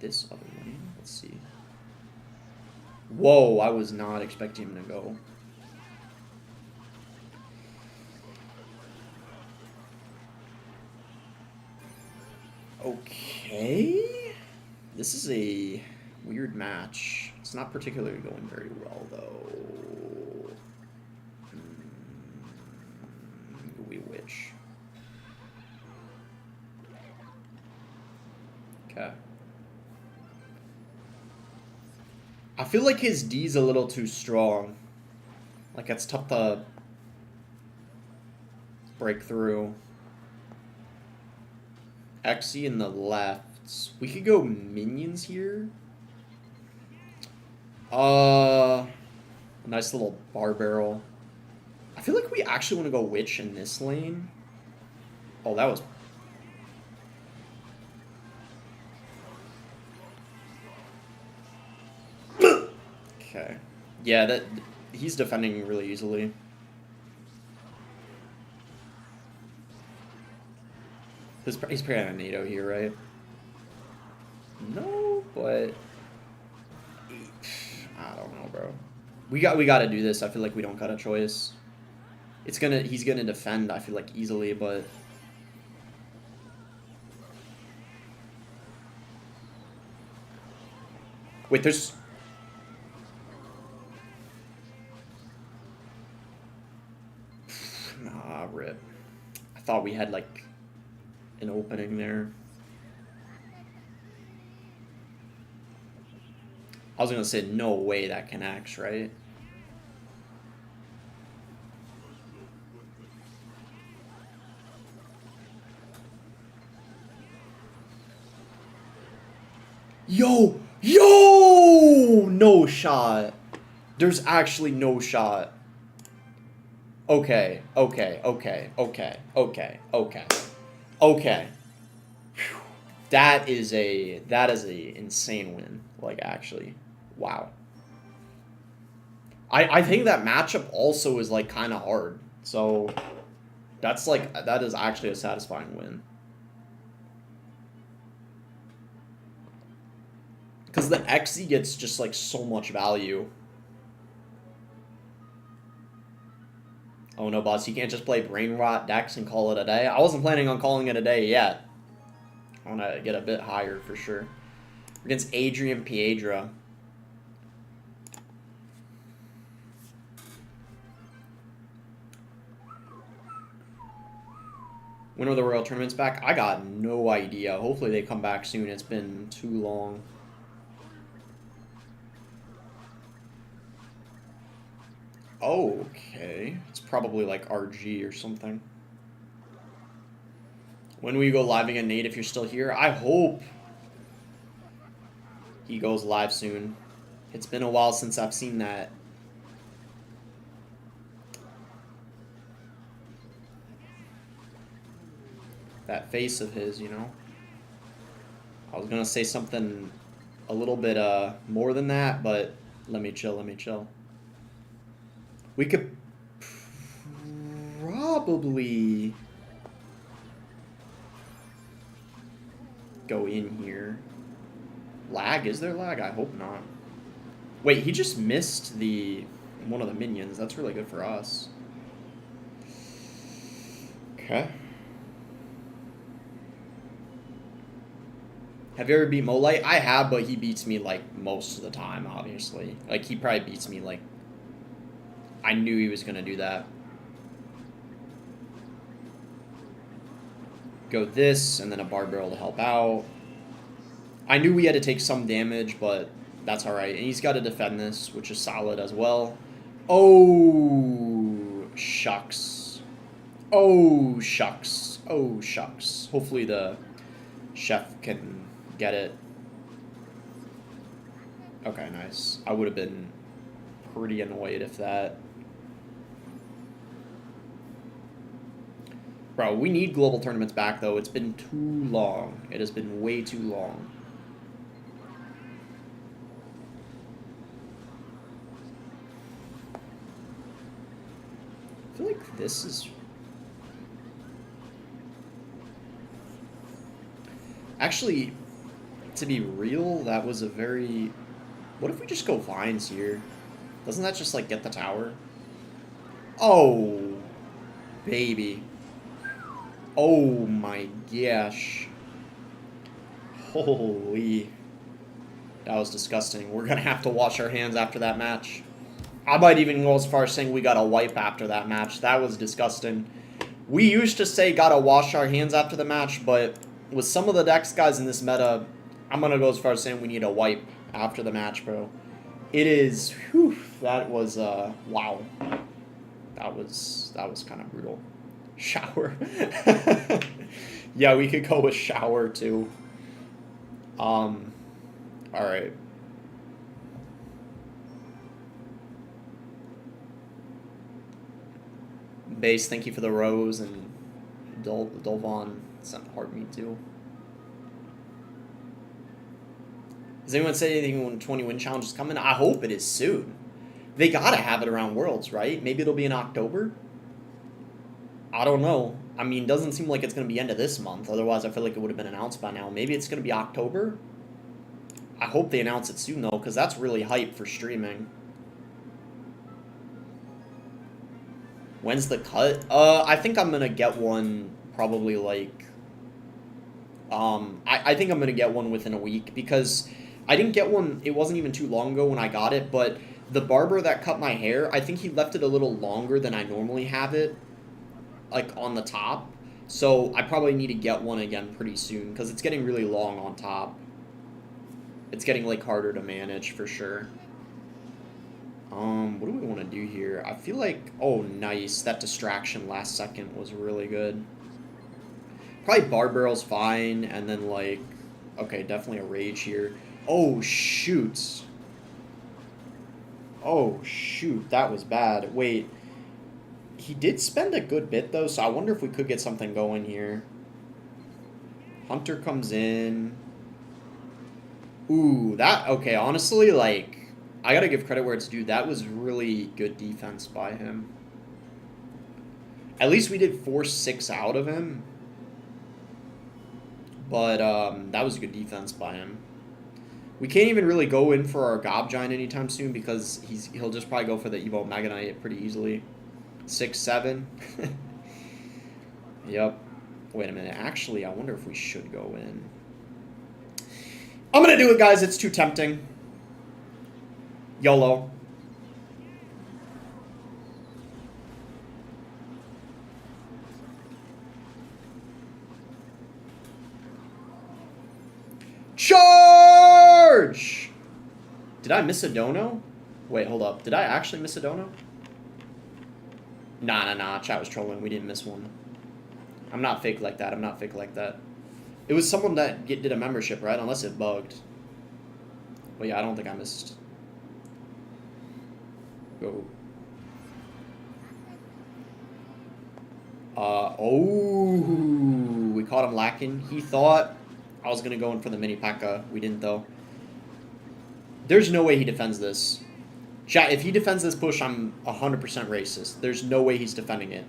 this other lane. Let's see. Whoa, I was not expecting him to go. Okay. This is a weird match. It's not particularly going very well, though. We witch. Okay. I feel like his D's a little too strong. Like, it's tough to break through. Xe in the left. We could go minions here. Nice little bar barrel. I feel like we actually want to go witch in this lane. Oh, that was... Okay. Yeah, that he's defending really easily. He's probably on a NATO here, right? No, but I don't know, bro. We got to do this. I feel like we don't got a choice. He's gonna defend, I feel like, easily, but wait, there's... Nah, rip. I thought we had, like, an opening there. I was gonna say, no way that connects, right? Yo! Yo! No shot. There's actually no shot. Okay, okay, okay, okay, okay, okay, okay. Whew. That is a insane win. Like, actually, wow. I think that matchup also is like kind of hard. So that's like, that is actually a satisfying win. Because the Xe gets just like so much value. Oh no, boss, you can't just play Brain Rot decks and call it a day. I wasn't planning on calling it a day yet. I want to get a bit higher for sure. Against Adrian Piedra. When are the Royal tournaments back? I got no idea. Hopefully they come back soon. It's been too long. Okay. It's probably like RG or something. When will you go live again, Nate, if you're still here? I hope he goes live soon. It's been a while since I've seen that. That face of his, you know? I was gonna say something a little bit more than that, but let me chill, let me chill. We could probably go in here. Lag? Is there lag? I hope not. Wait, he just missed one of the minions. That's really good for us. Okay. Have you ever beat Molite? I have, but he beats me, like, most of the time, obviously. Like, he probably beats me, like... I knew he was going to do that. Go this, and then a bar barrel to help out. I knew we had to take some damage, but that's alright. And he's got to defend this, which is solid as well. Oh, shucks. Oh, shucks. Oh, shucks. Hopefully the chef can get it. Okay, nice. I would have been pretty annoyed if that... Bro, we need global tournaments back, though. It's been too long. It has been way too long. I feel like this is... Actually, to be real, that was a very... What if we just go vines here? Doesn't that just, like, get the tower? Oh, baby. Oh my gosh. Holy. That was disgusting. We're gonna have to wash our hands after that match. I might even go as far as saying we got a wipe after that match. That was disgusting. We used to say gotta wash our hands after the match, but with some of the Dex guys in this meta, I'm gonna go as far as saying we need a wipe after the match, bro. It is, whew, that was, wow. That was kind of brutal. Shower. Yeah, we could go with shower, too. Alright. Base, thank you for the rose, and Dolvon sent heart me, too. Does anyone say anything when 20 win challenge is coming? I hope it is soon. They gotta have it around Worlds, right? Maybe it'll be in October? I don't know. I mean, doesn't seem like it's gonna be end of this month. Otherwise, I feel like it would have been announced by now. Maybe it's gonna be October? I hope they announce it soon, though, because that's really hype for streaming. When's the cut? I think I'm gonna get one probably, like... I think I'm gonna get one within a week, because... I didn't get one, it wasn't even too long ago when I got it, but the barber that cut my hair, I think he left it a little longer than I normally have it, like, on the top. So I probably need to get one again pretty soon, because it's getting really long on top. It's getting, like, harder to manage, for sure. What do we want to do here? I feel like, oh, nice, that distraction last second was really good. Probably bar barrel's fine, and then, like, okay, definitely a rage here. Oh, shoot. Oh, shoot. That was bad. Wait. He did spend a good bit, though, so I wonder if we could get something going here. Hunter comes in. Ooh, that... Okay, honestly, like... I gotta give credit where it's due. That was really good defense by him. At least we did force 6 out of him. But, that was a good defense by him. We can't even really go in for our Gob Giant anytime soon because he'll just probably go for the Evo Mega Knight pretty easily. 6-7. Yep. Wait a minute. Actually, I wonder if we should go in. I'm going to do it, guys. It's too tempting. YOLO. charge! Did I miss a dono? Wait, hold up. Did I actually miss a dono? Nah. Chat was trolling. We didn't miss one. I'm not fake like that. I'm not fake like that. It was someone that did a membership, right? Unless it bugged. But yeah, I don't think I missed. Go. Oh, we caught him lacking. He thought I was going to go in for the mini P.E.K.K.A. We didn't, though. There's no way he defends this. Chat, if he defends this push, I'm 100% racist. There's no way he's defending it.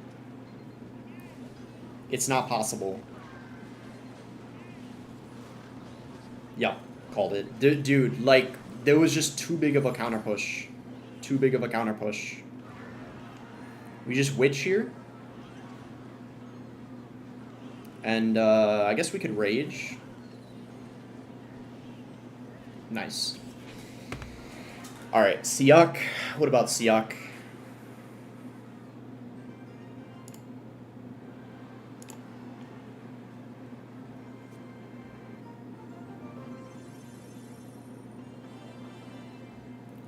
It's not possible. Yep, called it. Dude, like, there was just too big of a counter push. Too big of a counter push. We just witch here. And, I guess we could rage. Nice. Alright, Siak. What about Siak?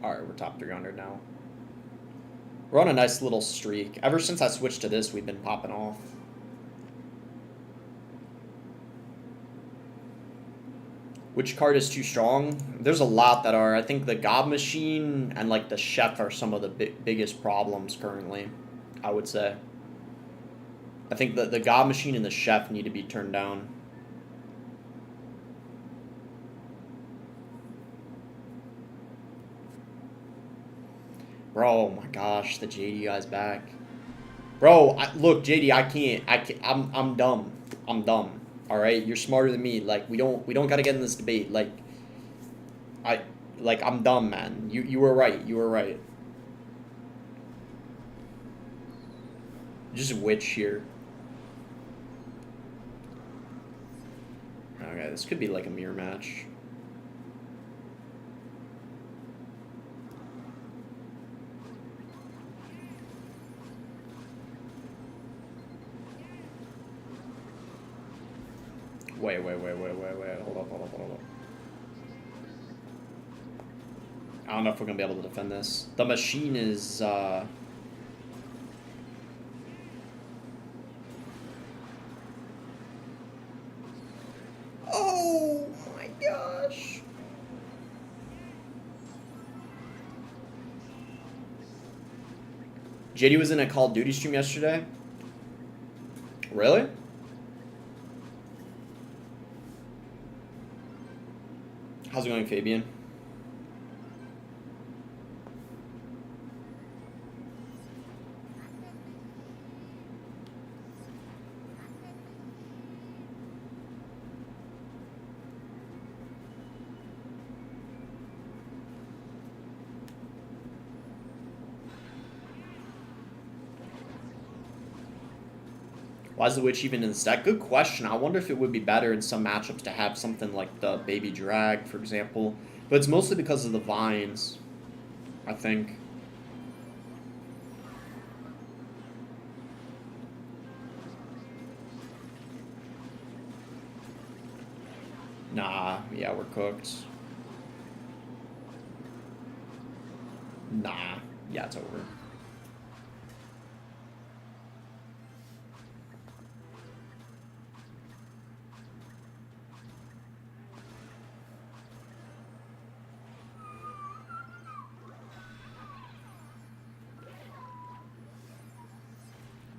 Alright, we're top 300 now. We're on a nice little streak. Ever since I switched to this, we've been popping off. Which card is too strong? There's a lot that are. I think the God Machine and like the Chef are some of the biggest problems currently, I would say. I think the God Machine and the Chef need to be turned down. Bro, oh my gosh, the JD guy's back. Bro, look, JD, I can't. I'm dumb. I'm dumb. All right, you're smarter than me. Like we don't gotta get in this debate. Like I'm dumb, man. You were right. You were right. Just witch here. Okay, this could be like a mirror match. Wait. Hold up. I don't know if we're gonna be able to defend this. The machine is, Oh my gosh. JD was in a Call of Duty stream yesterday. Really? How's it going, Fabian? Why is the Witch even in the stack? Good question. I wonder if it would be better in some matchups to have something like the Baby Drag, for example. But it's mostly because of the vines, I think. Nah, yeah, we're cooked. Nah, yeah, it's over.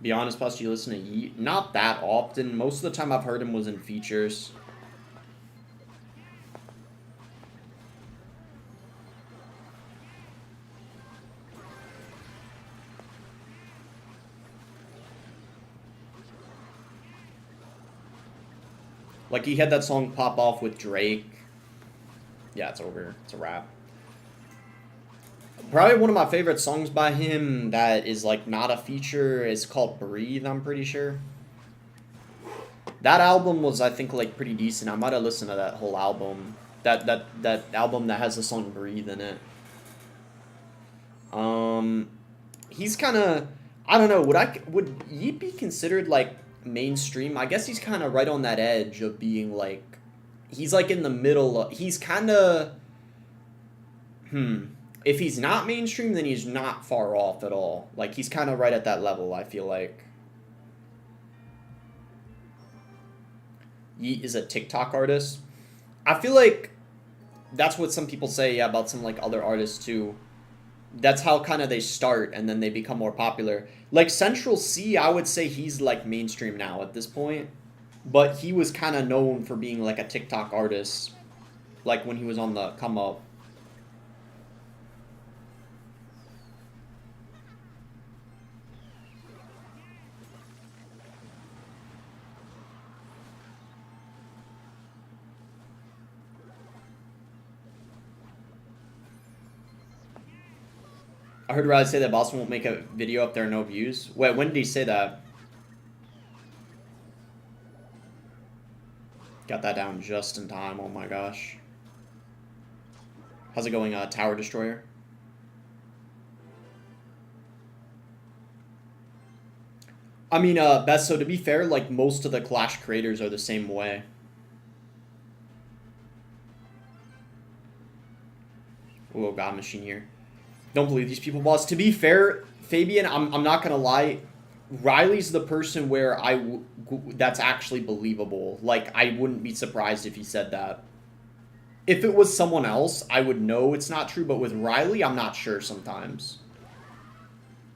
Be honest, plus you listen to Yeet? Not that often. Most of the time I've heard him was in features. Like, he had that song pop off with Drake. Yeah, it's over. It's a wrap. Probably one of my favorite songs by him that is, like, not a feature is called Breathe, I'm pretty sure. That album was, I think, like, pretty decent. I might have listened to that whole album. That album that has the song Breathe in it. He's kind of... I don't know. Would Yeet be considered, like, mainstream? I guess he's kind of right on that edge of being, like... He's, like, in the middle. He's kind of... If he's not mainstream, then he's not far off at all. Like, he's kind of right at that level, I feel like. Yeet is a TikTok artist. I feel like that's what some people say, yeah, about some, like, other artists, too. That's how kind of they start, and then they become more popular. Like, Central C, I would say he's, like, mainstream now at this point. But he was kind of known for being, like, a TikTok artist. Like, when he was on the come up. I heard Riley say that Boston won't make a video if there are no views. Wait, when did he say that? Got that down just in time. Oh my gosh. How's it going, Tower Destroyer? I mean, Beth, so to be fair, like, most of the Clash creators are the same way. Oh, God Machine here. Don't believe these people, boss. To be fair, Fabian, I'm not gonna lie. Riley's the person where that's actually believable. Like, I wouldn't be surprised if he said that. If it was someone else, I would know it's not true. But with Riley, I'm not sure sometimes.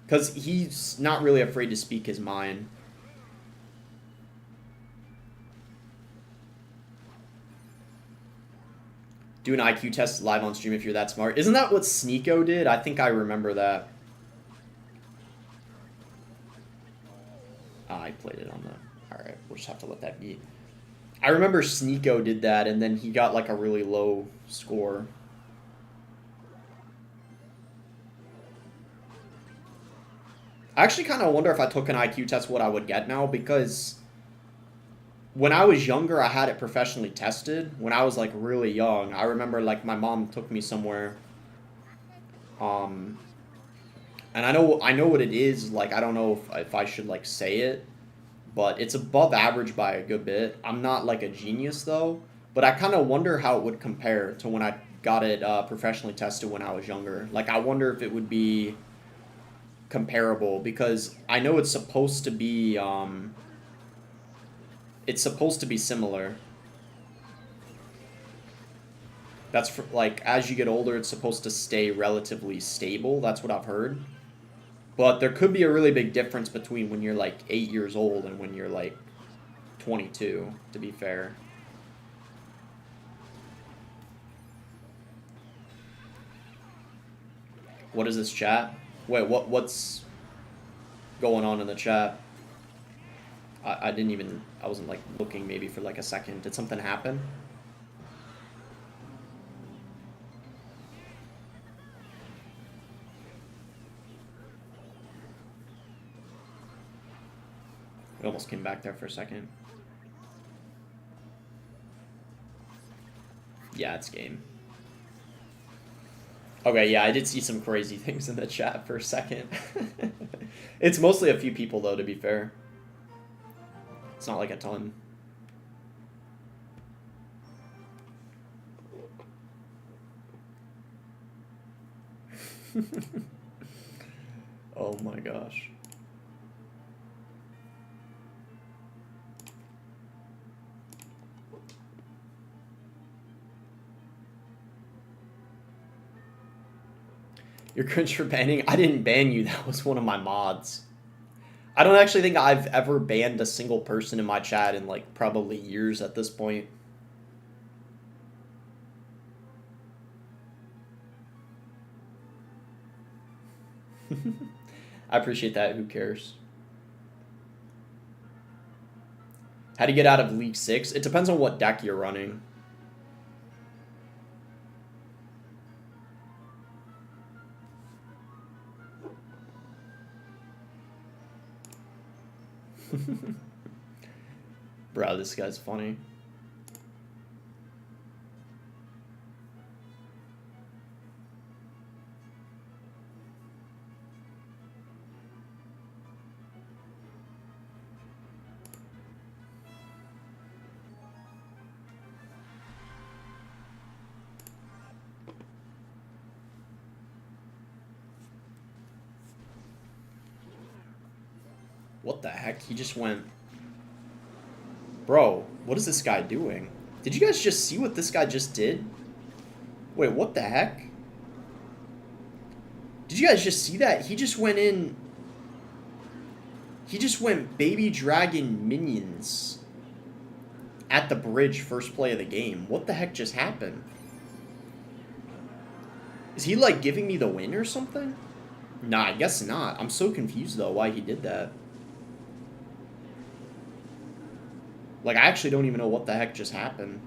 Because he's not really afraid to speak his mind. Do an IQ test live on stream if you're that smart. Isn't that what Sneeko did? I think I remember that. I played it on the... Alright, we'll just have to let that be. I remember Sneeko did that, and then he got, like, a really low score. I actually kind of wonder if I took an IQ test what I would get now, because... when I was younger, I had it professionally tested. When I was, like, really young, I remember, like, my mom took me somewhere. And I know what it is. Like, I don't know if I should, like, say it. But it's above average by a good bit. I'm not, like, a genius, though. But I kind of wonder how it would compare to when I got it professionally tested when I was younger. Like, I wonder if it would be comparable. Because I know it's supposed to be... it's supposed to be similar. That's for, like, as you get older, it's supposed to stay relatively stable. That's what I've heard. But there could be a really big difference between when you're, like, 8 years old and when you're, like, 22, to be fair. What is this chat? Wait, what's going on in the chat? I didn't even... I wasn't, like, looking maybe for, like, a second. Did something happen? It almost came back there for a second. Yeah, it's game. Okay, yeah, I did see some crazy things in the chat for a second. It's mostly a few people, though, to be fair. It's not like a ton. Oh my gosh. You're cringe for banning? I didn't ban you. That was one of my mods. I don't actually think I've ever banned a single person in my chat in, like, probably years at this point. I appreciate that. Who cares? How to get out of League 6? It depends on what deck you're running. Bro, this guy's funny. What the heck? He just went... Bro, what is this guy doing? Did you guys just see what this guy just did? Wait, what the heck? Did you guys just see that? He just went in... He just went Baby Dragon Minions at the bridge first play of the game. What the heck just happened? Is he, like, giving me the win or something? Nah, I guess not. I'm so confused, though, why he did that. Like, I actually don't even know what the heck just happened.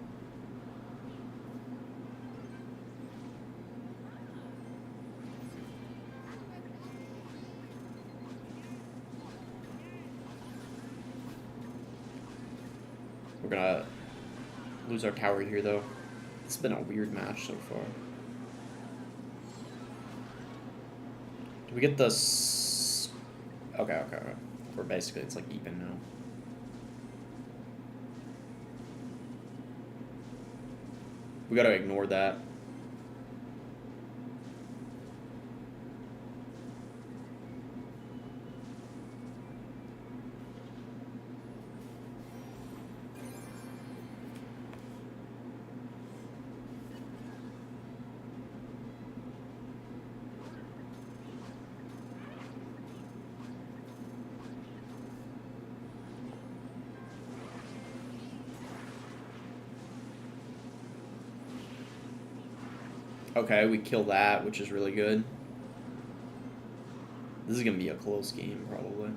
We're gonna lose our tower here, though. It's been a weird match so far. Do we get this? Okay. We're basically, it's like even now. We gotta ignore that. Okay, we kill that, which is really good. This is going to be a close game, probably.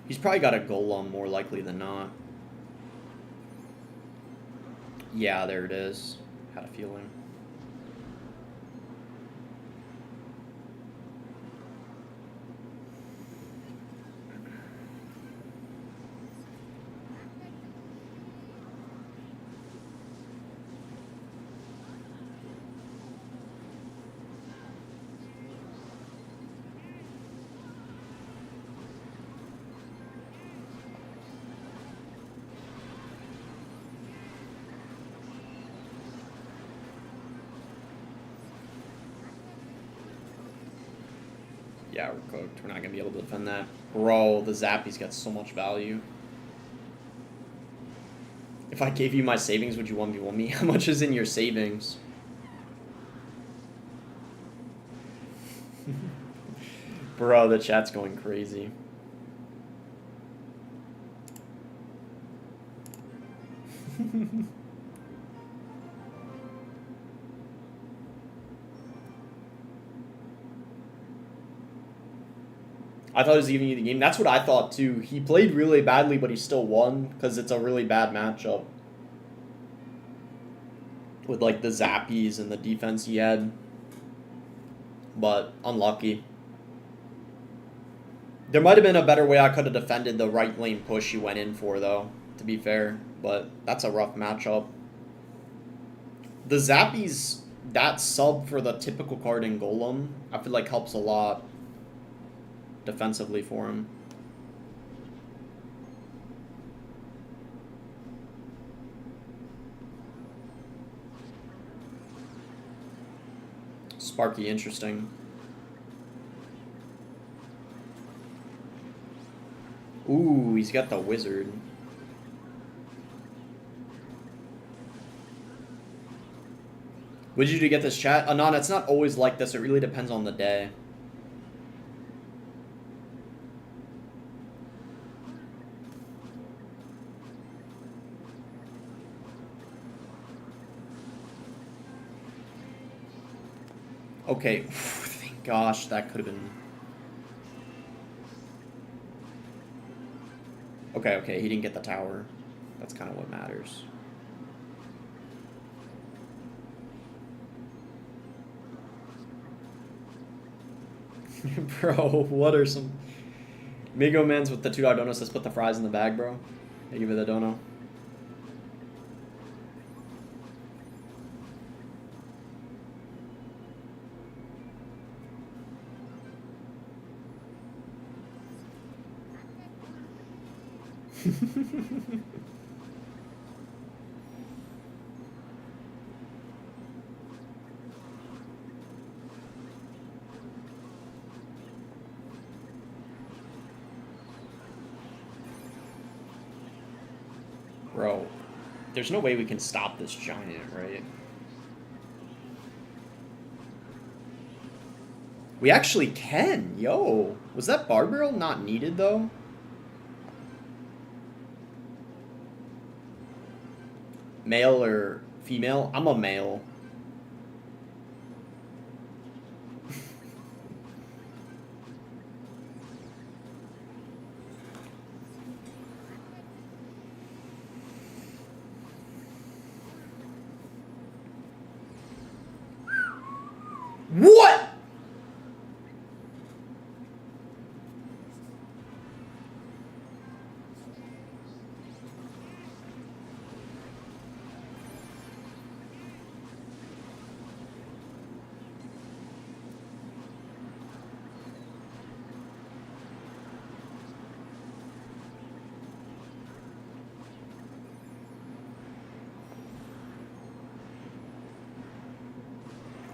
He's probably got a golem more likely than not. Yeah, there it is. Had a feeling. Yeah, we're cooked. We're not going to be able to defend that. Bro, the Zappy's got so much value. If I gave you my savings, would you 1v1 me? How much is in your savings? Bro, the chat's going crazy. I thought he was giving you the game. That's what I thought too. He played really badly, but he still won because it's a really bad matchup. With like the Zappies and the defense he had. But unlucky. There might have been a better way I could have defended the right lane push he went in for though, to be fair. But that's a rough matchup. The Zappies, that sub for the typical card in Golem, I feel like helps a lot defensively for him. Sparky, interesting. Ooh, he's got the wizard. What did you do to get this chat? Anon, it's not always like this. It really depends on the day. Okay, thank gosh, that could have been... Okay, he didn't get the tower. That's kind of what matters. Bro, what are some... Migo Mans with the $2 dono says put the fries in the bag, bro. Thank you for the dono. Bro, there's no way we can stop this giant, right? We actually can. Yo. Was that barbell not needed, though? Male or female? I'm a male. What?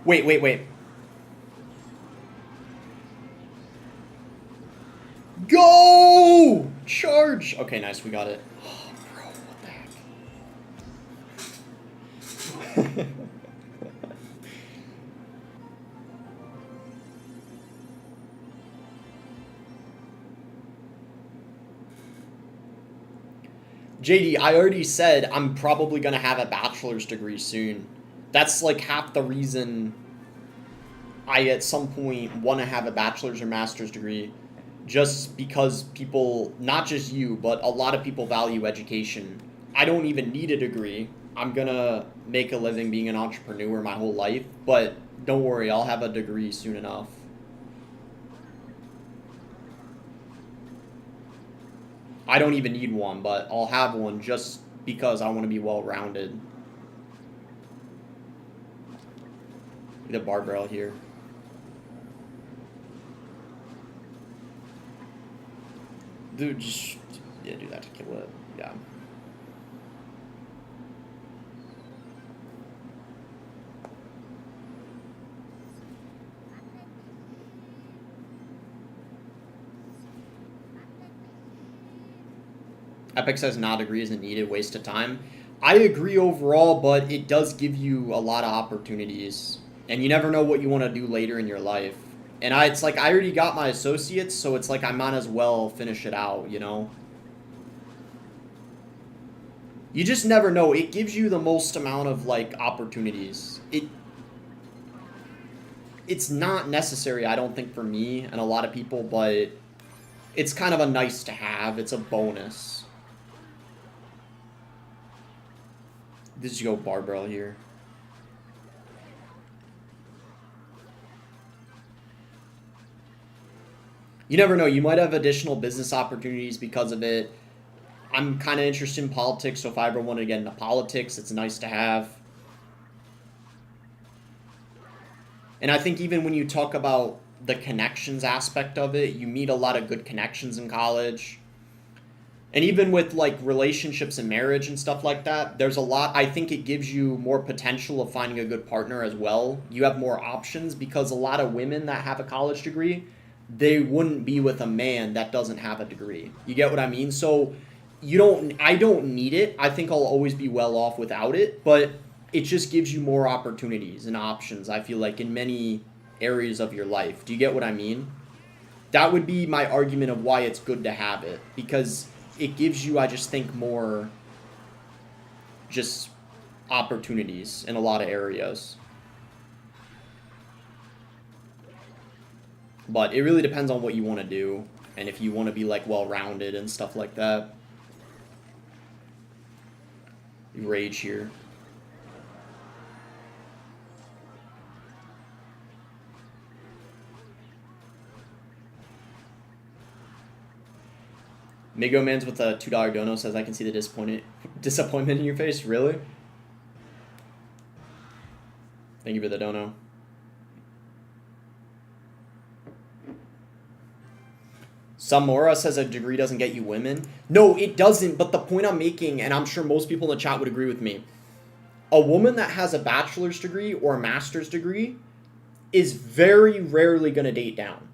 Wait. Go! Charge! Okay, nice, we got it. Oh, bro, what the heck? JD, I already said I'm probably going to have a bachelor's degree soon. That's like half the reason I at some point want to have a bachelor's or master's degree, just because people, not just you, but a lot of people value education. I don't even need a degree. I'm going to make a living being an entrepreneur my whole life, but don't worry, I'll have a degree soon enough. I don't even need one, but I'll have one just because I want to be well-rounded. The barbell here. Dude, just yeah, do that to kill it. Yeah. Epic says not degree isn't needed, waste of time. I agree overall, but it does give you a lot of opportunities. And you never know what you want to do later in your life. And it's like I already got my associates, so it's like I might as well finish it out, you know? You just never know. It gives you the most amount of, like, opportunities. It's not necessary, I don't think, for me and a lot of people, but it's kind of a nice to have. It's a bonus. This is go barbell here. You never know. You might have additional business opportunities because of it. I'm kind of interested in politics, so if I ever wanted to get into politics, it's nice to have. And I think even when you talk about the connections aspect of it, you meet a lot of good connections in college. And even with, like, relationships and marriage and stuff like that, there's a lot. I think it gives you more potential of finding a good partner as well. You have more options because a lot of women that have a college degree, they wouldn't be with a man that doesn't have a degree. You get what I mean? So I don't need it. I think I'll always be well off without it, but it just gives you more opportunities and options, I feel like, in many areas of your life. Do you get what I mean? That would be my argument of why it's good to have it, because it gives you, I just think, more just opportunities in a lot of areas. But it really depends on what you want to do and if you want to be, like, well-rounded and stuff like that. Rage here. Migo Mans with a $2 dono says, I can see the disappointment in your face. Really? Thank you for the dono. Samora says a degree doesn't get you women. No, it doesn't, but the point I'm making, and I'm sure most people in the chat would agree with me, a woman that has a bachelor's degree or a master's degree is very rarely going to date down.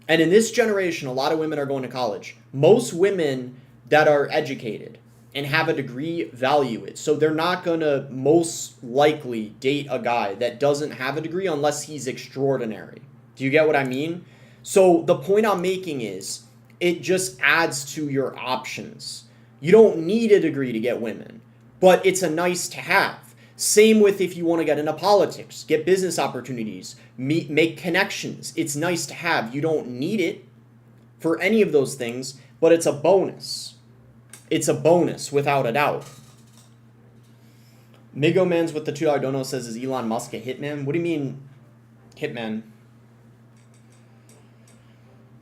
And in this generation, a lot of women are going to college. Most women that are educated and have a degree value it. So they're not going to most likely date a guy that doesn't have a degree unless he's extraordinary. Do you get what I mean? So the point I'm making is it just adds to your options. You don't need a degree to get women, but it's a nice to have. Same with if you want to get into politics, get business opportunities, make connections. It's nice to have. You don't need it for any of those things, but it's a bonus. It's a bonus without a doubt. Migo Mans with the $2 dono says, is Elon Musk a hitman? What do you mean hitman?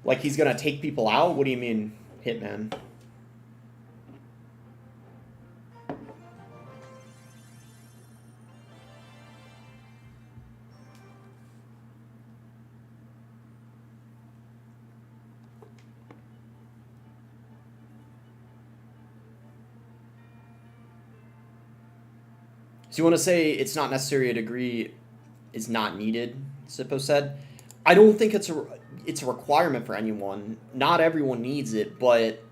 Like he's going to take people out? What do you mean hitman? So you want to say it's not necessary a degree is not needed, Sippo said. I don't think it's a requirement for anyone. Not everyone needs it, but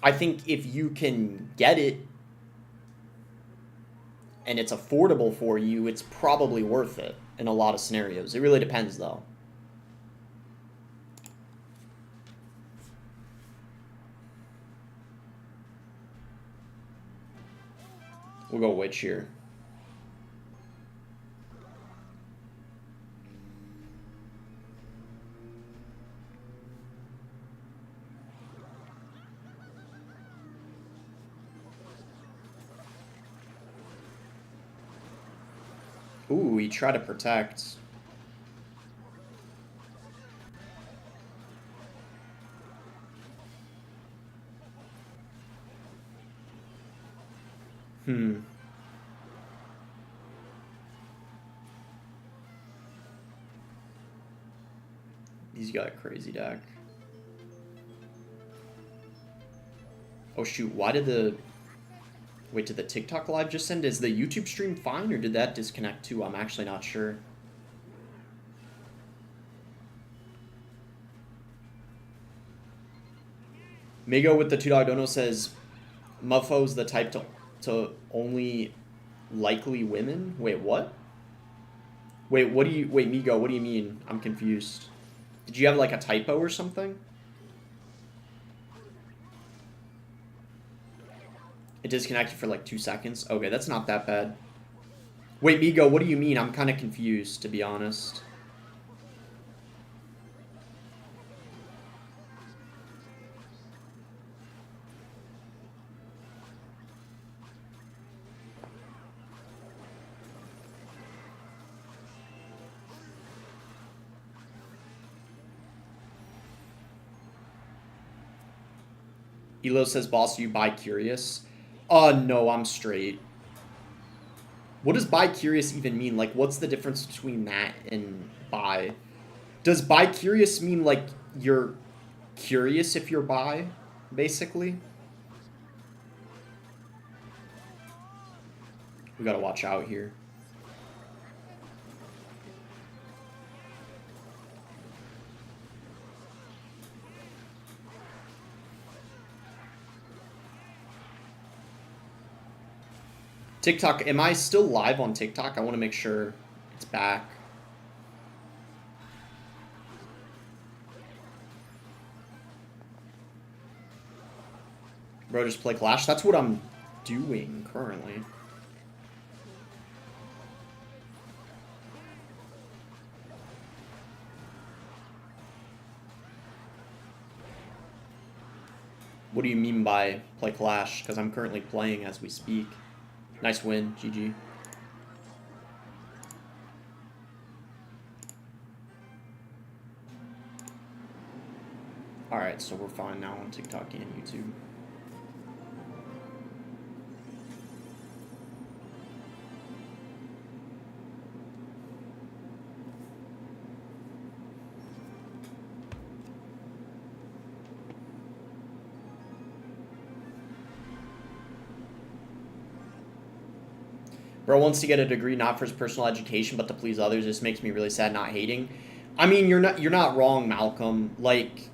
I think if you can get it and it's affordable for you, it's probably worth it in a lot of scenarios. It really depends, though. We'll go witch here. Ooh, he tried to protect. He's got a crazy deck. Oh shoot, why did the... Wait, did the TikTok live just end? Is the YouTube stream fine, or did that disconnect too? I'm actually not sure. Migo with the $2 dono says, Muffo's the type to only likely women? Wait, what? Wait, what do you... Wait, Migo, what do you mean? I'm confused. Did you have, like, a typo or something? It disconnected for, like, 2 seconds? Okay, that's not that bad. Wait, Migo, what do you mean? I'm kind of confused, to be honest. Elo says, boss, you bi-curious? No, I'm straight. What does bi-curious even mean? Like, what's the difference between that and bi? Does bi-curious mean, like, you're curious if you're bi, basically? We gotta watch out here. TikTok, am I still live on TikTok? I want to make sure it's back. Bro, just play Clash? That's what I'm doing currently. What do you mean by play Clash? Because I'm currently playing as we speak. Nice win, GG. Alright, so we're fine now on TikTok and YouTube. Bro wants to get a degree not for his personal education, but to please others. This makes me really sad, not hating. I mean, you're not wrong, Malcolm. Like,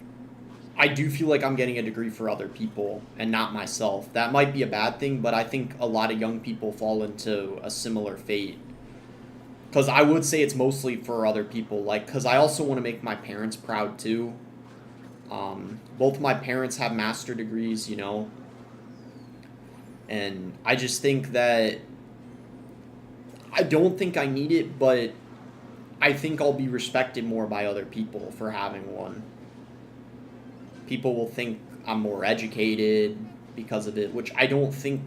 I do feel like I'm getting a degree for other people and not myself. That might be a bad thing, but I think a lot of young people fall into a similar fate. Because I would say it's mostly for other people. Like, because I also want to make my parents proud too. Both my parents have master degrees, you know. And I just think that I don't think I need it, but I think I'll be respected more by other people for having one. People will think I'm more educated because of it, which I don't think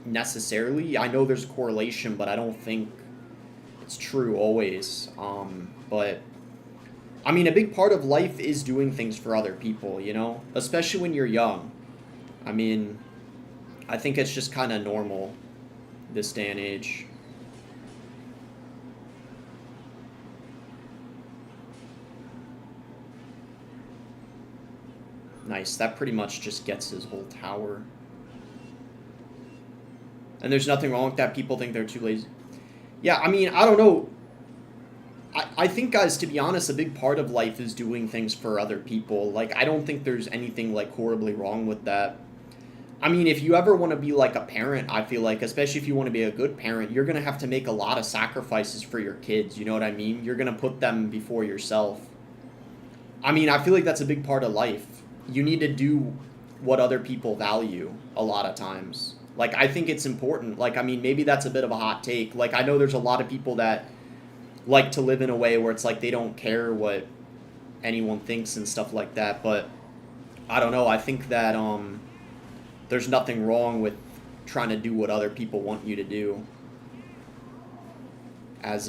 necessarily. I know there's a correlation, but I don't think it's true always. But I mean, a big part of life is doing things for other people, you know, especially when you're young. I mean, I think it's just kind of normal this day and age. Nice. That pretty much just gets his whole tower. And there's nothing wrong with that. People think they're too lazy. Yeah, I mean, I don't know. I think, guys, to be honest, a big part of life is doing things for other people. Like, I don't think there's anything, like, horribly wrong with that. I mean, if you ever want to be, like, a parent, I feel like, especially if you want to be a good parent, you're going to have to make a lot of sacrifices for your kids. You know what I mean? You're going to put them before yourself. I mean, I feel like that's a big part of life. You need to do what other people value a lot of times. Like, I think it's important. Like, I mean, maybe that's a bit of a hot take. Like, I know there's a lot of people that like to live in a way where it's like they don't care what anyone thinks and stuff like that, but I don't know. I think that there's nothing wrong with trying to do what other people want you to do as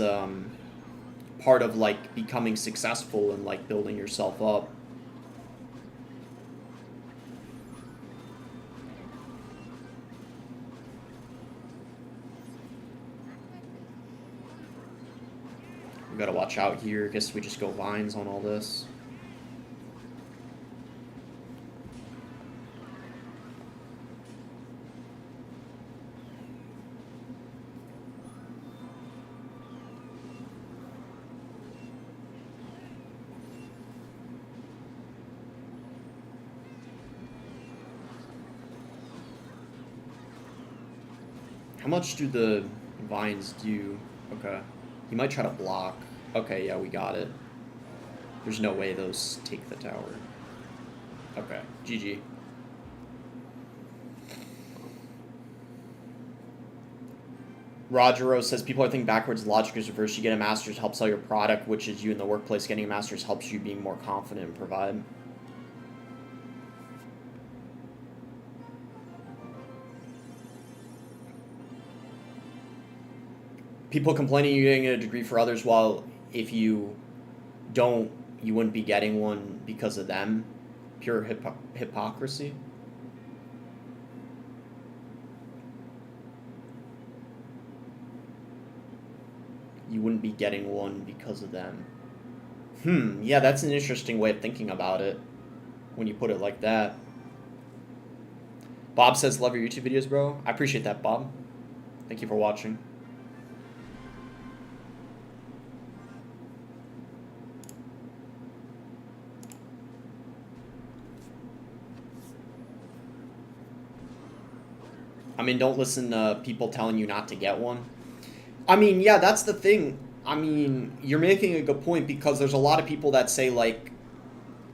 part of like becoming successful and like building yourself up. We gotta watch out here. I guess we just go vines on all this. How much do the vines do? Okay. He might try to block. Okay, yeah, we got it. There's no way those take the tower. Okay, GG. Roger Rose says, people are thinking backwards, logic is reversed. You get a master's, helps sell your product, which is you in the workplace. Getting a master's helps you be more confident and provide. People complaining you're getting a degree for others, while if you don't, you wouldn't be getting one because of them. Pure hypocrisy. You wouldn't be getting one because of them. Yeah, that's an interesting way of thinking about it when you put it like that. Bob says, love your YouTube videos, bro. I appreciate that, Bob. Thank you for watching. I mean, don't listen to people telling you not to get one. I mean, yeah, that's the thing. I mean, you're making a good point, because there's a lot of people that say, like,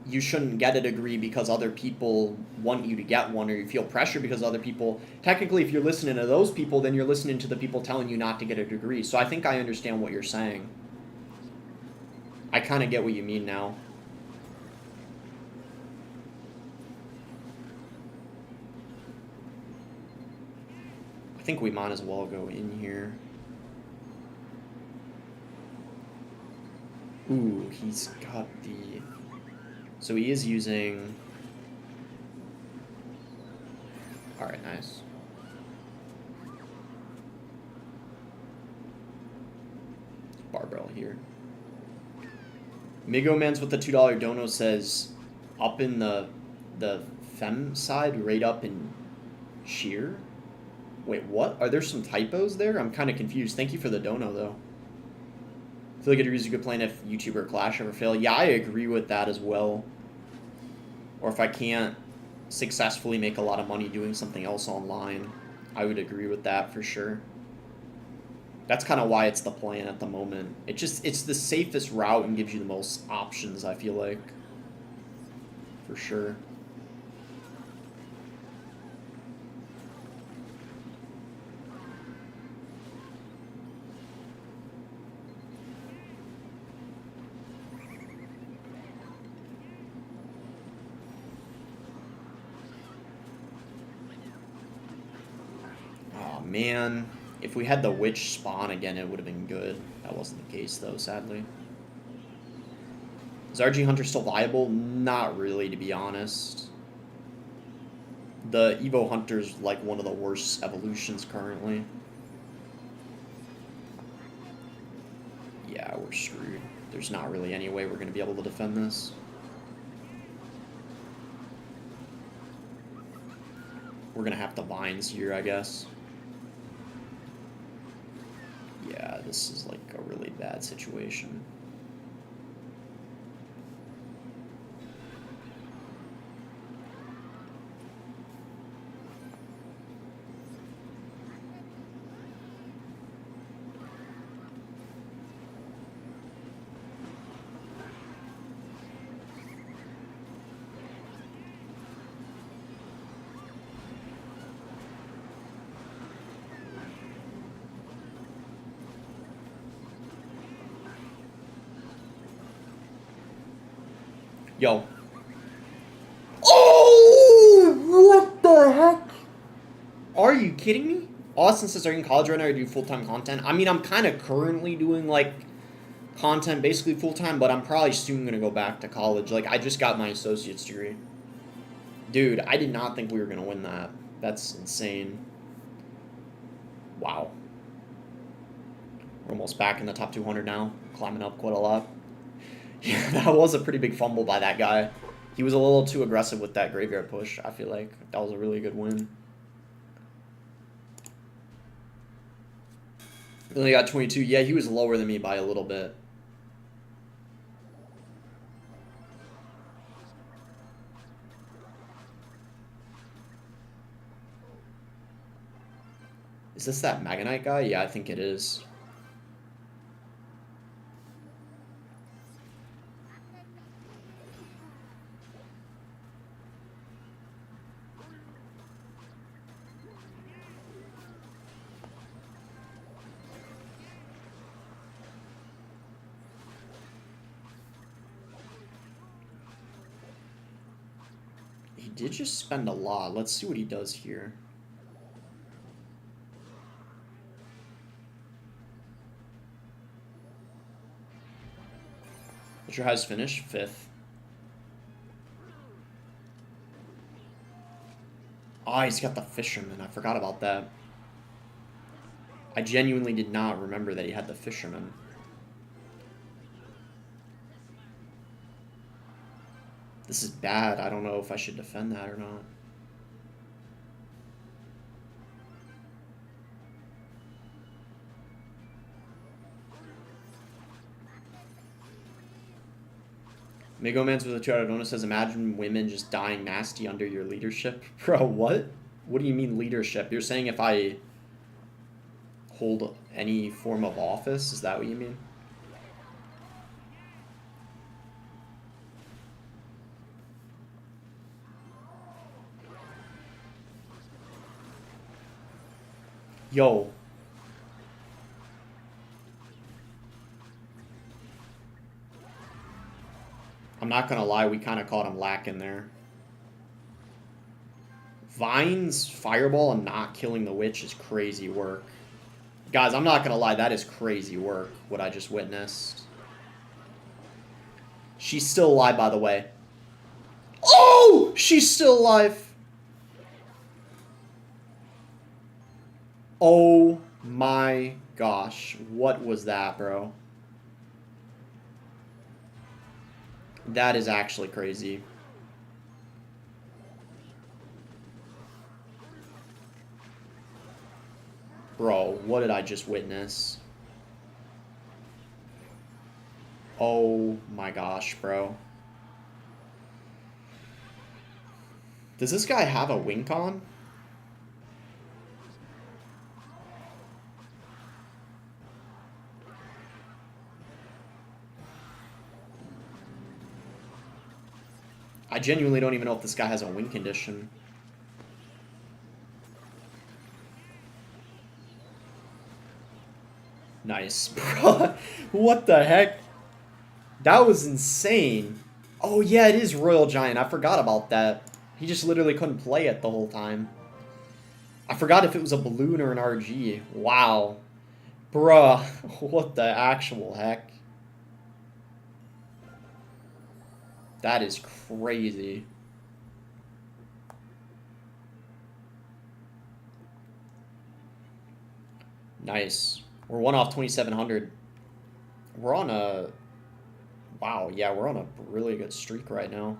you shouldn't get a degree because other people want you to get one, or you feel pressure because other people. Technically, if you're listening to those people, then you're listening to the people telling you not to get a degree. So I think I understand what you're saying. I kind of get what you mean now. I think we might as well go in here. Ooh, he's got the... So he is using... Alright, nice. Barbell here. Migo Mans with the $2 dono says, up in the fem side, right up in sheer? Wait, what? Are there some typos there? I'm kind of confused. Thank you for the dono, though. I feel like it is a good plan if YouTube or Clash ever fail. Yeah, I agree with that as well. Or if I can't successfully make a lot of money doing something else online, I would agree with that for sure. That's kind of why it's the plan at the moment. It's the safest route and gives you the most options, I feel like. For sure. Oh man, if we had the witch spawn again, it would have been good. That wasn't the case though, sadly. Is RG Hunter still viable? Not really, to be honest. The Evo Hunter's like one of the worst evolutions currently. Yeah, we're screwed. There's not really any way we're going to be able to defend this. We're going to have to vines here, I guess. Yeah, this is like a really bad situation. Yo. Oh! What the heck? Are you kidding me? Austin says, are you in college right now or do full-time content? I mean, I'm kind of currently doing, like, content basically full-time, but I'm probably soon going to go back to college. Like, I just got my associate's degree. Dude, I did not think we were going to win that. That's insane. Wow. We're almost back in the top 200 now. Climbing up quite a lot. Yeah, that was a pretty big fumble by that guy. He was a little too aggressive with that graveyard push, I feel like. That was a really good win. He only got 22. Yeah, he was lower than me by a little bit. Is this that Magonite guy? Yeah, I think it is. He did just spend a lot. Let's see what he does here. What's your highest finish? 5th. Oh, he's got the Fisherman. I forgot about that. I genuinely did not remember that he had the Fisherman. This is bad. I don't know if I should defend that or not. Migo Mans with a 2 out of bonus says, imagine women just dying nasty under your leadership. Bro, what? What do you mean leadership? You're saying if I hold any form of office? Is that what you mean? Yo. I'm not gonna lie, we kind of caught him lacking there. Vines, Fireball, and not killing the witch is crazy work. Guys, I'm not gonna lie, that is crazy work, what I just witnessed. She's still alive, by the way. Oh! She's still alive! Oh my gosh. What was that, bro? That is actually crazy. Bro, what did I just witness? Oh my gosh, bro. Does this guy have a wing con? I genuinely don't even know if this guy has a win condition. Nice. Bro, what the heck? That was insane. Oh, yeah, it is Royal Giant. I forgot about that. He just literally couldn't play it the whole time. I forgot if it was a balloon or an RG. Wow. Bruh, what the actual heck? That is crazy. Nice. We're 1 off 2,700. We're on a... Wow, yeah, we're on a really good streak right now.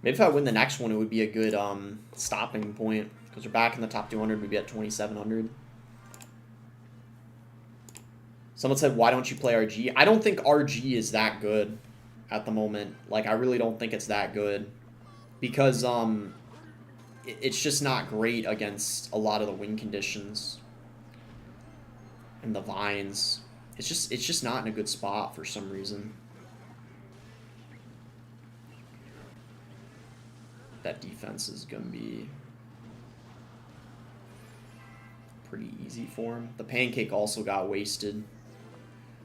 Maybe if I win the next one, it would be a good stopping point. Because we're back in the top 200, we'd be at 2,700. Someone said, why don't you play RG? I don't think RG is that good at the moment. Like, I really don't think it's that good. Because it's just not great against a lot of the win conditions. And the vines. It's just not in a good spot for some reason. That defense is going to be pretty easy for him. The pancake also got wasted.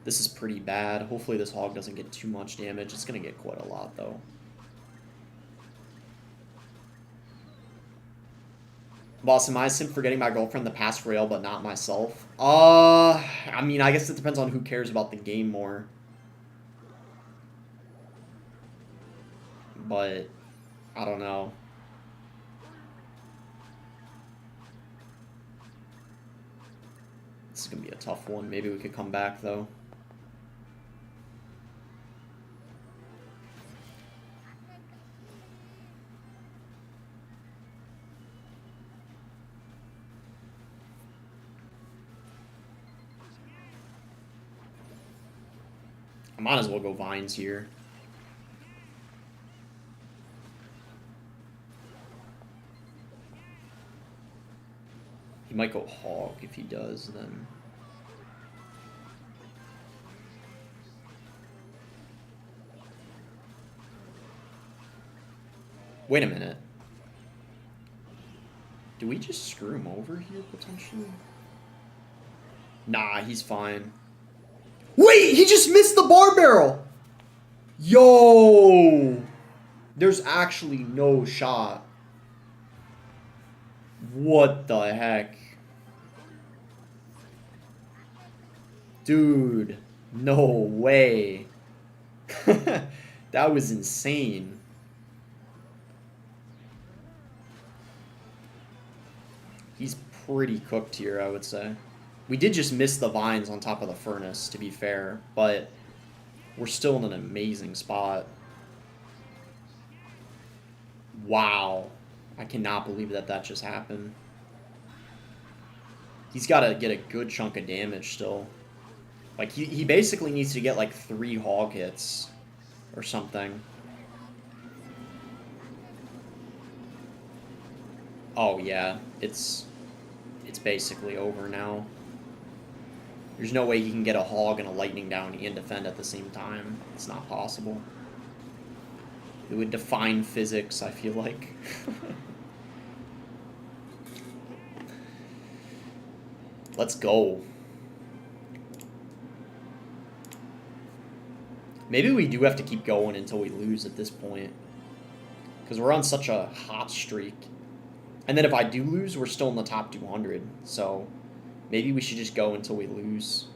This is pretty bad. Hopefully this hog doesn't get too much damage. It's going to get quite a lot, though. Boss, am I a simp for getting my girlfriend the past Royale, but not myself? I mean, I guess it depends on who cares about the game more. But, I don't know. This is going to be a tough one. Maybe we could come back, though. I might as well go vines here. He might go hog. If he does, then... Wait a minute. Do we just screw him over here, potentially? Nah, he's fine. Wait, he just missed the bar barrel! Yo! There's actually no shot. What the heck? Dude, no way. That was insane. He's pretty cooked here, I would say. We did just miss the vines on top of the furnace, to be fair, but we're still in an amazing spot. Wow. I cannot believe that that just happened. He's got to get a good chunk of damage still. Like, he basically needs to get, like, 3 hog hits or something. Oh, yeah. It's basically over now. There's no way he can get a hog and a lightning down and defend at the same time. It's not possible. It would define physics, I feel like. Let's go. Maybe we do have to keep going until we lose at this point. Because we're on such a hot streak. And then if I do lose, we're still in the top 200. So maybe we should just go until we lose.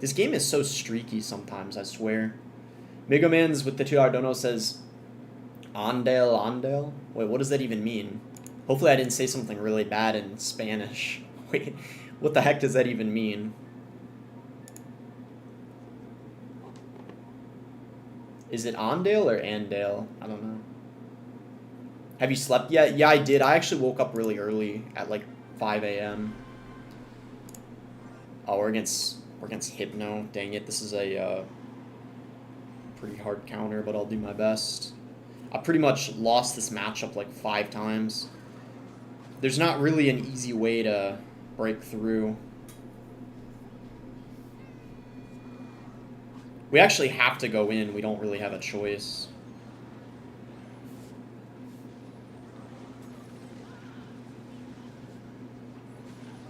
This game is so streaky sometimes, I swear. Mega Man's with the $2 dono says, Andale, Andale? Wait, what does that even mean? Hopefully I didn't say something really bad in Spanish. Wait, what the heck does that even mean? Is it Andale or Andale? I don't know. Have you slept yet? Yeah, I did. I actually woke up really early at like 5 a.m. Oh, we're against Hypno. Dang it, this is a pretty hard counter, but I'll do my best. I pretty much lost this matchup like 5 times. There's not really an easy way to break through. We actually have to go in. We don't really have a choice.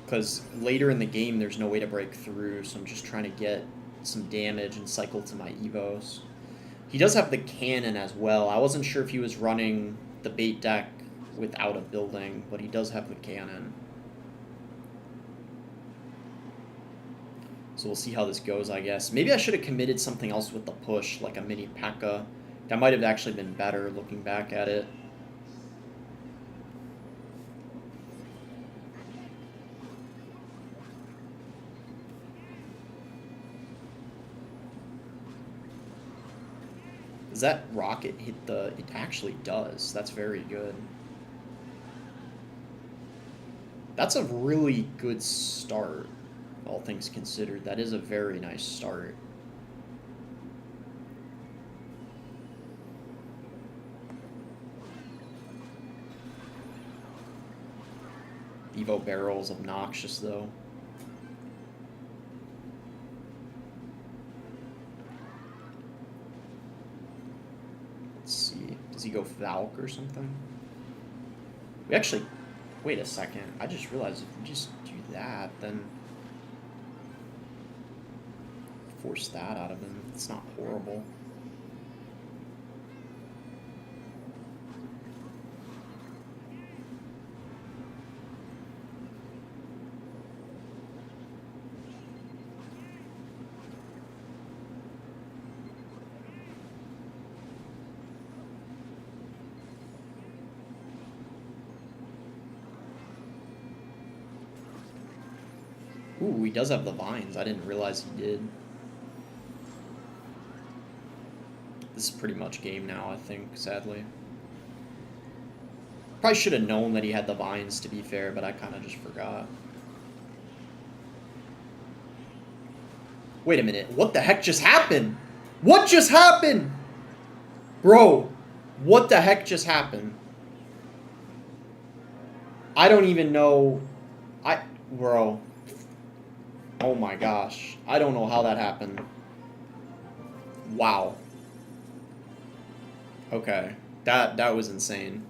Because later in the game, there's no way to break through, so I'm just trying to get some damage and cycle to my Evos. He does have the cannon as well. I wasn't sure if he was running the bait deck without a building, but he does have the cannon. So we'll see how this goes, I guess. Maybe I should have committed something else with the push, like a mini P.E.K.K.A. That might have actually been better looking back at it. Does that rocket hit the... It actually does. That's very good. That's a really good start, all things considered. That is a very nice start. Evo barrel's obnoxious, though. Let's see. Does he go Valk or something? We actually... Wait a second. I just realized if we just do that, then... Force that out of him. It's not horrible. Ooh, he does have the vines. I didn't realize he did. This is pretty much game now, I think, sadly. Probably should have known that he had the vines, to be fair, but I kind of just forgot. Wait a minute. What the heck just happened? What just happened? Bro, what the heck just happened? I don't even know. Bro. Oh my gosh. I don't know how that happened. Wow. Okay. That was insane.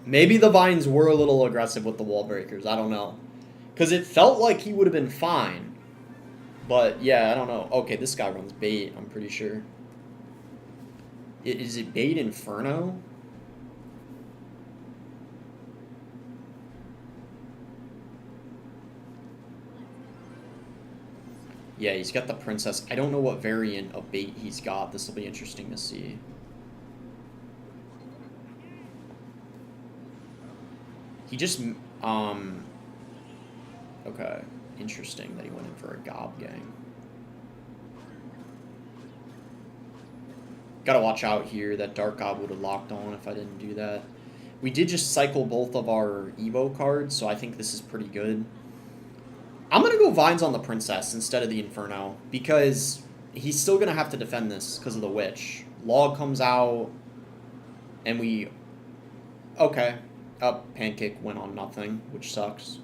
Maybe the vines were a little aggressive with the wall breakers. I don't know. Because it felt like he would have been fine. But, yeah, I don't know. Okay, this guy runs bait, I'm pretty sure. Is it bait Inferno? Yeah, he's got the princess. I don't know what variant of bait he's got. This will be interesting to see. He just, okay. Interesting that he went in for a gob gang. Gotta watch out here. That Dark Gob would have locked on if I didn't do that. We did just cycle both of our Evo cards, so I think this is pretty good. I'm going to go Vines on the Princess instead of the Inferno, because he's still going to have to defend this because of the Witch. Log comes out, and we... Okay. Pancake went on nothing, which sucks.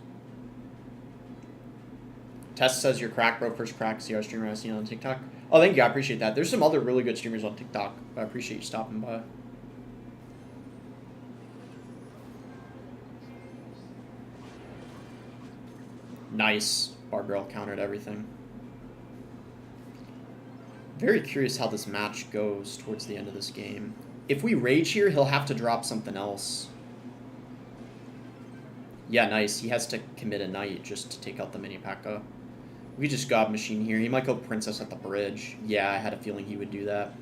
Tess says you're crack, bro. First crack CR streamer I've seen on TikTok. Oh, thank you. I appreciate that. There's some other really good streamers on TikTok. I appreciate you stopping by. Nice. Barbell countered everything. Very curious how this match goes towards the end of this game. If we rage here, he'll have to drop something else. Yeah, nice. He has to commit a knight just to take out the mini P.E.K.K.A. We just God Machine here. He might go Princess at the bridge. Yeah, I had a feeling he would do that.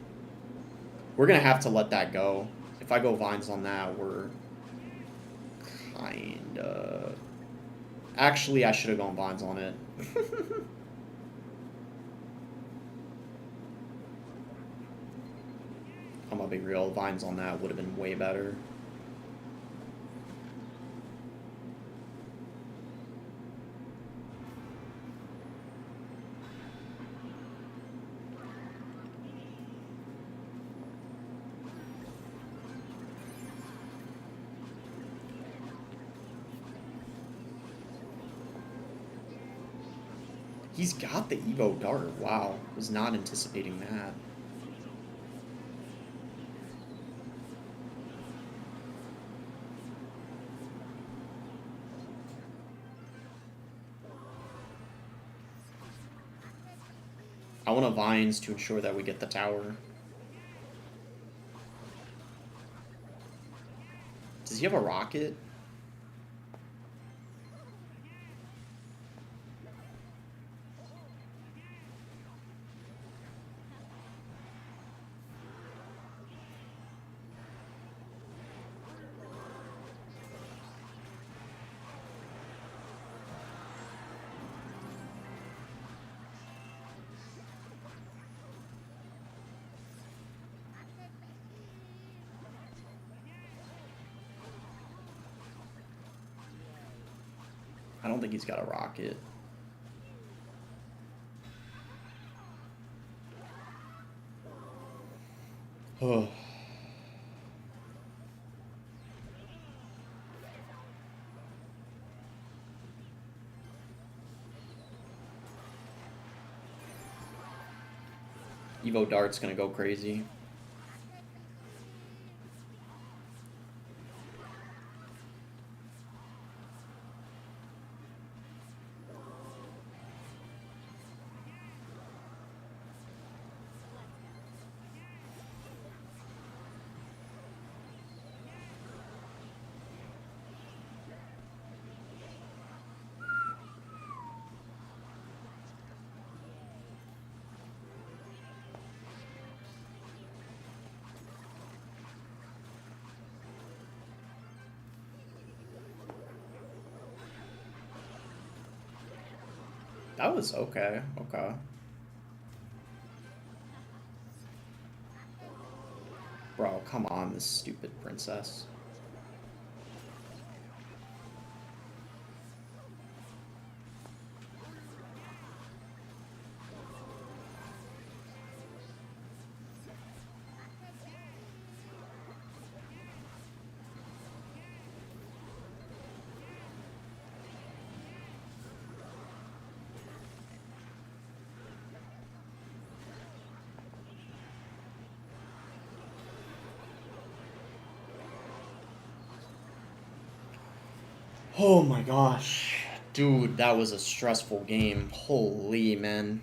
We're going to have to let that go. If I go Vines on that, we're kind of... Actually, I should have gone Vines on it. I'm gonna be real. Vines on that would have been way better. He's got the Evo Dart. Wow. Was not anticipating that. I want a Vines to ensure that we get the tower. Does he have a rocket? I don't think he's got a rocket. Oh. Evo Dart's gonna go crazy. That was okay. Okay. Bro, come on, this stupid princess. Oh my gosh. Dude, that was a stressful game. Holy, man.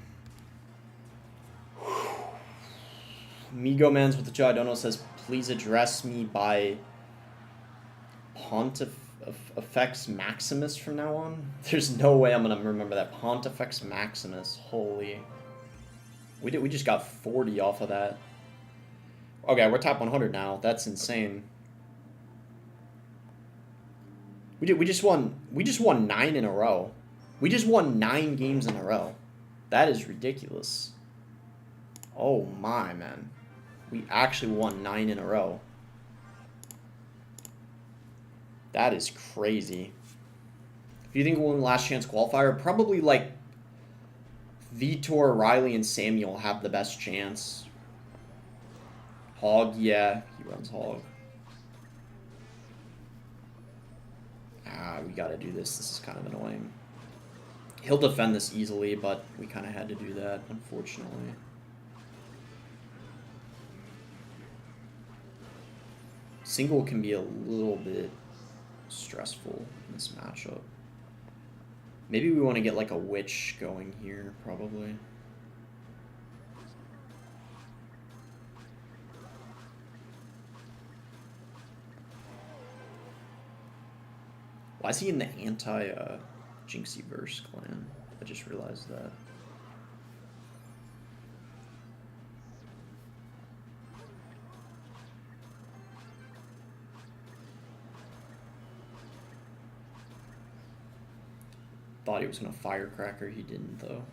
Migo Mans with the Joe I don't know says, please address me by Pontifex Maximus from now on. There's no way I'm gonna remember that. Pontifex Maximus. Holy. We just got 40 off of that. Okay, we're top 100 now. That's insane. We just won 9 in a row. We just won 9 games in a row. That is ridiculous. Oh my, man. We actually won 9 in a row. That is crazy. If you think we'll win Last Chance Qualifier, probably like Vitor, Riley, and Samuel have the best chance. Hog, yeah, he runs Hog. We gotta do this. This is kind of annoying. He'll defend this easily, but we kind of had to do that, unfortunately. Single can be a little bit stressful in this matchup. Maybe we want to get like a witch going here, probably. Why is he in the anti-Jinxie verse clan? I just realized that. Thought he was gonna firecracker, he didn't though.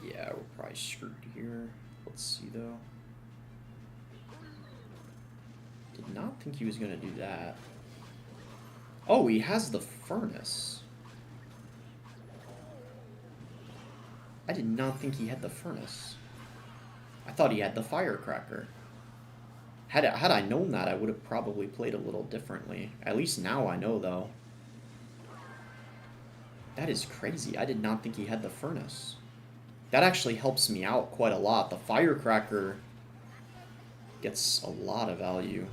Yeah, we're probably screwed here. Let's see though. Did not think he was gonna do that. Oh, he has the furnace. I did not think he had the furnace. I thought he had the firecracker. Had I known that, I would have probably played a little differently. At least now I know, though. That is crazy. I did not think he had the furnace. That actually helps me out quite a lot. The firecracker gets a lot of value.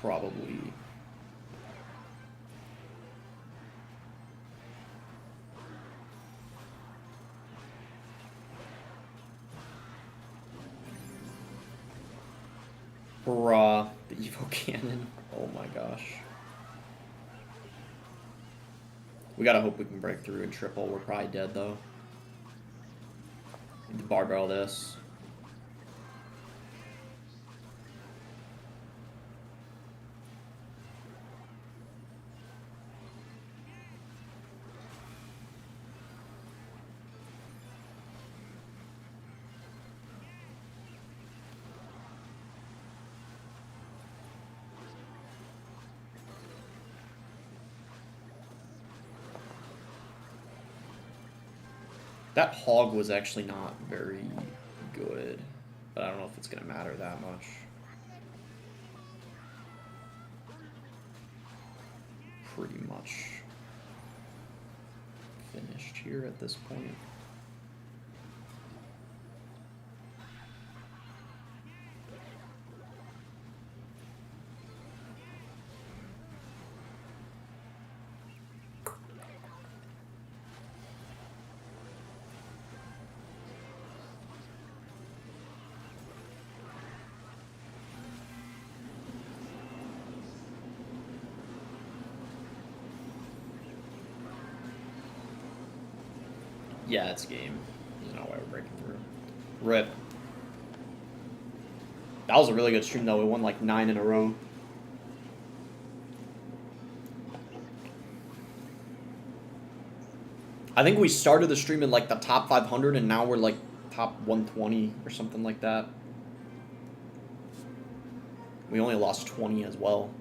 Probably. Bruh, the Evo cannon. Oh my gosh. We gotta hope we can break through and triple. We're probably dead though. Need to barbell this. That hog was actually not very good, but I don't know if it's going to matter that much. Pretty much finished here at this point. Yeah, it's game. There's no way we're breaking through. RIP. That was a really good stream, though. We won like 9 in a row. I think we started the stream in like the top 500, and now we're like top 120 or something like that. We only lost 20 as well.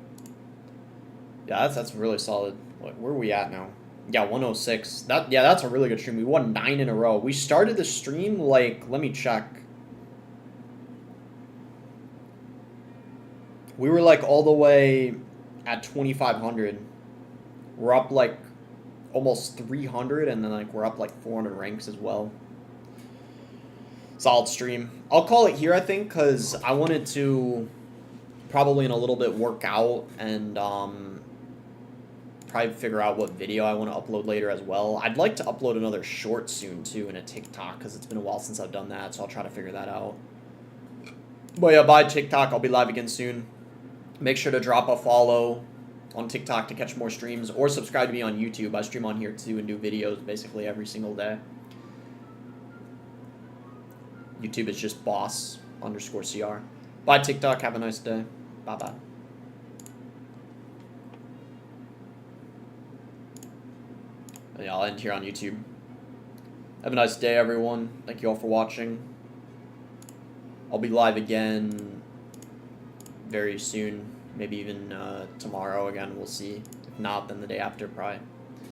Yeah, that's really solid. Where are we at now? Yeah, 106. That's a really good stream. We won 9 in a row. We started the stream like, let me check. We were like all the way at 2,500. We're up like almost 300, and then like we're up like 400 ranks as well. Solid stream. I'll call it here, I think, because I wanted to probably in a little bit work out and probably figure out what video I want to upload later as well. I'd like to upload another short soon too in a TikTok, because it's been a while since I've done that, so I'll try to figure that out. But yeah, bye TikTok. I'll be live again soon. Make sure to drop a follow on TikTok to catch more streams, or subscribe to me on YouTube. I stream on here too and do videos basically every single day. YouTube is just boss_CR. Bye TikTok. Have a nice day. Bye-bye. Yeah, I'll end here on YouTube. Have a nice day, everyone. Thank you all for watching. I'll be live again very soon. Maybe even tomorrow again. We'll see. If not, then the day after, probably.